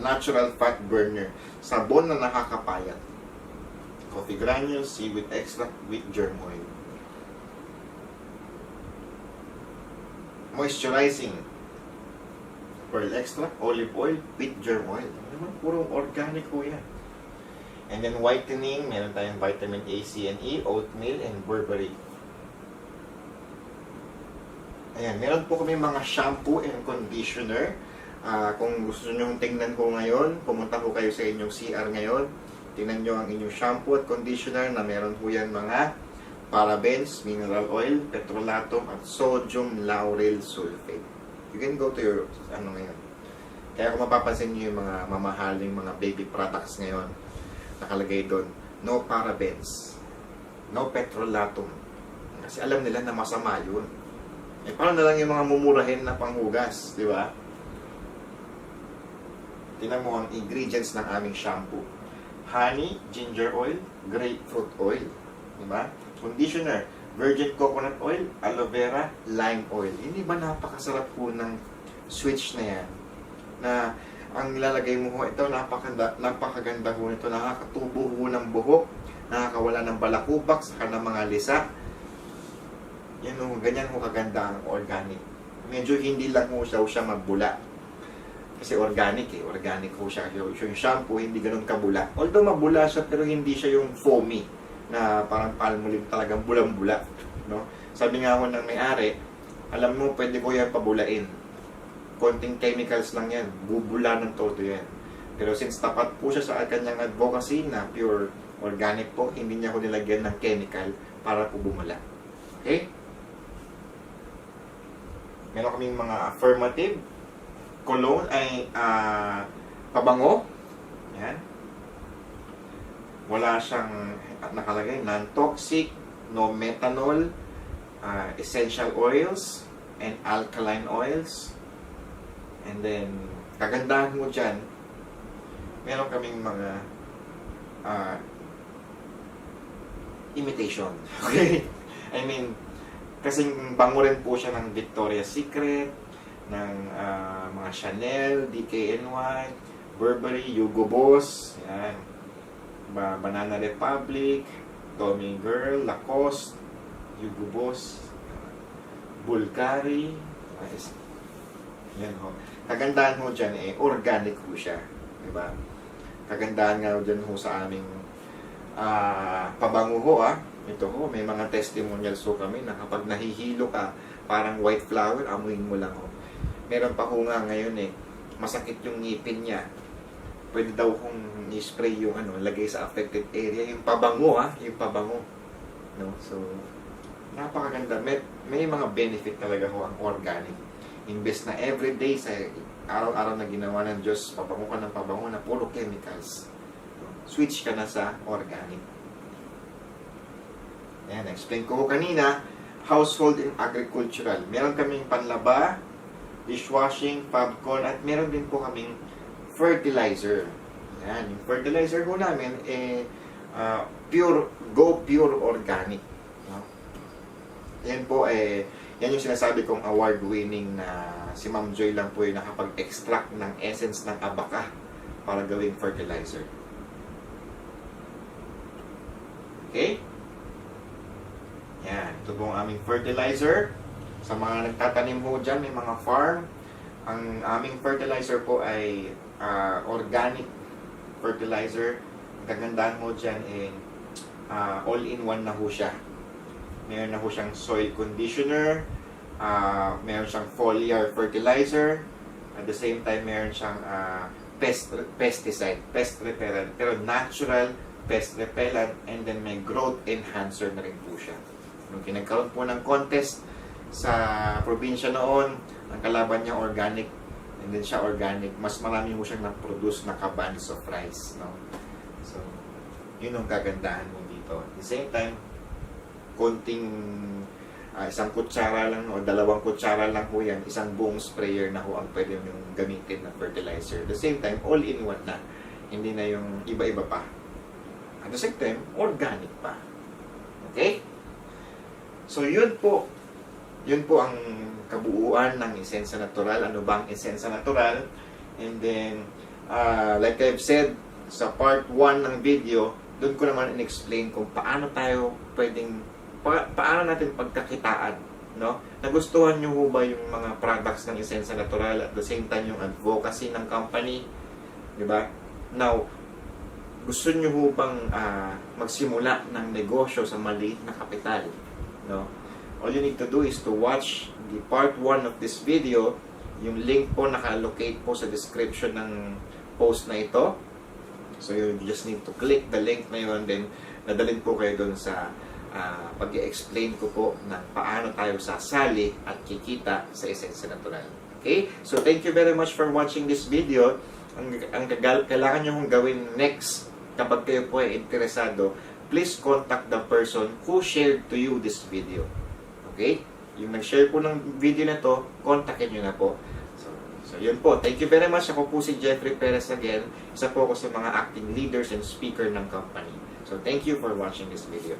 natural fat burner, sabon na nakakapayat. Coffee granules, seaweed extract with germ oil. Moisturizing pearl extract, olive oil with germ oil. Naman, puro organic po yan. And then whitening, meron tayong vitamin A, C, and E, oatmeal, and berberry. Ayan, meron po kami mga shampoo and conditioner. Kung gusto nyo tingnan ko ngayon, pumunta po kayo sa inyong CR ngayon. Tingnan nyo ang inyong shampoo at conditioner na meron po yan mga parabens, mineral oil, petrolatum, at sodium lauryl sulfate. You can go to your, ngayon. Kaya kung mapapansin nyo yung mga mamahaling mga baby products ngayon, nakalagay doon, no parabens, no petrolatum. Kasi alam nila na masama yun. Paano na lang yung mga mumurahin na panghugas, di ba? Tingnan mo ang ingredients ng aming shampoo. Honey, ginger oil, grapefruit oil. Di ba? Conditioner, virgin coconut oil, aloe vera, lime oil. Hindi ba napakasarap po ng switch na yan? Na ang nilalagay mo ho, ito napakaganda ho nito, nakakatubo ho ng buhok, nakakawala ng balakubak, saka ng mga lisa. Yan ho, ganyan ho kaganda ang organic. Medyo hindi lang ho siya magbula. Kasi organic organic ho siya. Yung shampoo, hindi ganun kabula. Although mabula siya, pero hindi siya yung foamy na parang palmolive talagang bulang-bula. No? Sabi nga ho ng may-ari, alam mo, pwede ko yan pabulain. Konting chemicals lang yan. Bubula ng todo yan. Pero since tapat po siya sa kanyang advocacy na pure organic po, hindi niya ko nilagyan ng chemical para po bumula. Okay? Meron kaming mga affirmative cologne ay pabango. Yan. Wala siyang nakalagay, non-toxic, no methanol, essential oils, and alkaline oils. And then, kagandahan mo dyan, meron kaming mga imitation. Okay? I mean, kasing bango rin po siya ng Victoria's Secret, ng mga Chanel, DKNY, Burberry, Hugo Boss, yan. Banana Republic, Tommy Girl, Lacoste, Hugo Boss, Bulgari, yan ho. Kagandahan ho dyan organic ho siya. Diba? Kagandahan nga ho dyan ho sa aming pabango ho Ito ho, may mga testimonials ho kami na kapag nahihilo ka, parang white flower, amuin mo lang ho. Meron pa ho nga ngayon masakit yung ngipin niya. Pwede daw kong i-spray yung lagay sa affected area, yung pabango yung pabango. No? So, napakaganda. May mga benefit talaga ho ang organic. Imbes na everyday sa araw-araw na ginawa ng Diyos, pabango ka ng pabango na puro chemicals. Switch ka na sa organic. Ayan, explain ko kanina, household and agricultural. Meron kaming panlaba, dishwashing, Fabcon, at meron din po kaming fertilizer. Ayan, yung fertilizer ko namin, pure organic. No? Yan po, yan yung sinasabi kong award-winning na si Ma'am Joy lang po yung nakapag-extract ng essence ng abaka para gawing fertilizer. Okay? Yan, ito po ang aming fertilizer. Sa mga nagtatanim ho dyan, may mga farm. Ang aming fertilizer po ay organic fertilizer. Ang kagandahan ho dyan all-in-one na ho siya. Meron na ho siyang soil conditioner, meron siyang foliar fertilizer, at the same time meron siyang pesticide, pest repellent, pero natural pest repellent, and then may growth enhancer na rin po siya. Nung kinagkaroon po ng contest sa probinsya noon, ang kalaban niya organic, and then siya organic, mas marami mo siyang na-produce na kabans of rice. No? So, yun ang kagandahan mo dito. At the same time, konting isang kutsara lang o 2 kutsara lang ho yan, isang buong sprayer na ho ang pwede yung gamitin na fertilizer. At the same time, all-in-one na. Hindi na yung iba-iba pa. At the same time, organic pa. Okay? So, yun po ang kabuuan ng Esensya Natural. Ano ba ang Esensya Natural? And then, like I've said, sa part 1 ng video, doon ko naman in-explain kung paano tayo pwedeng, paano natin pagkakitaan, no? Nagustuhan nyo ho ba yung mga products ng Esensya Natural at the same time yung advocacy ng company? Diba? Now, gusto nyo ho bang magsimula ng negosyo sa maliit na kapital? No? All you need to do is to watch the part 1 of this video. Yung link po naka-allocate po sa description ng post na ito. So you just need to click the link na yun, then nadalhin po kayo doon sa pag-i-explain ko po ng paano tayo sasali at kikita sa Esensya Natural. Okay? So thank you very much for watching this video. Ang kailangan nyo hong gawin next kapag kayo po ay interesado, please contact the person who shared to you this video. Okay? Yung nag-share po ng video na to, kontakin nyo na po. So yun po. Thank you very much. Ako po si Jeffrey Perez again. Isa po ako sa mga acting leaders and speaker ng company. So thank you for watching this video.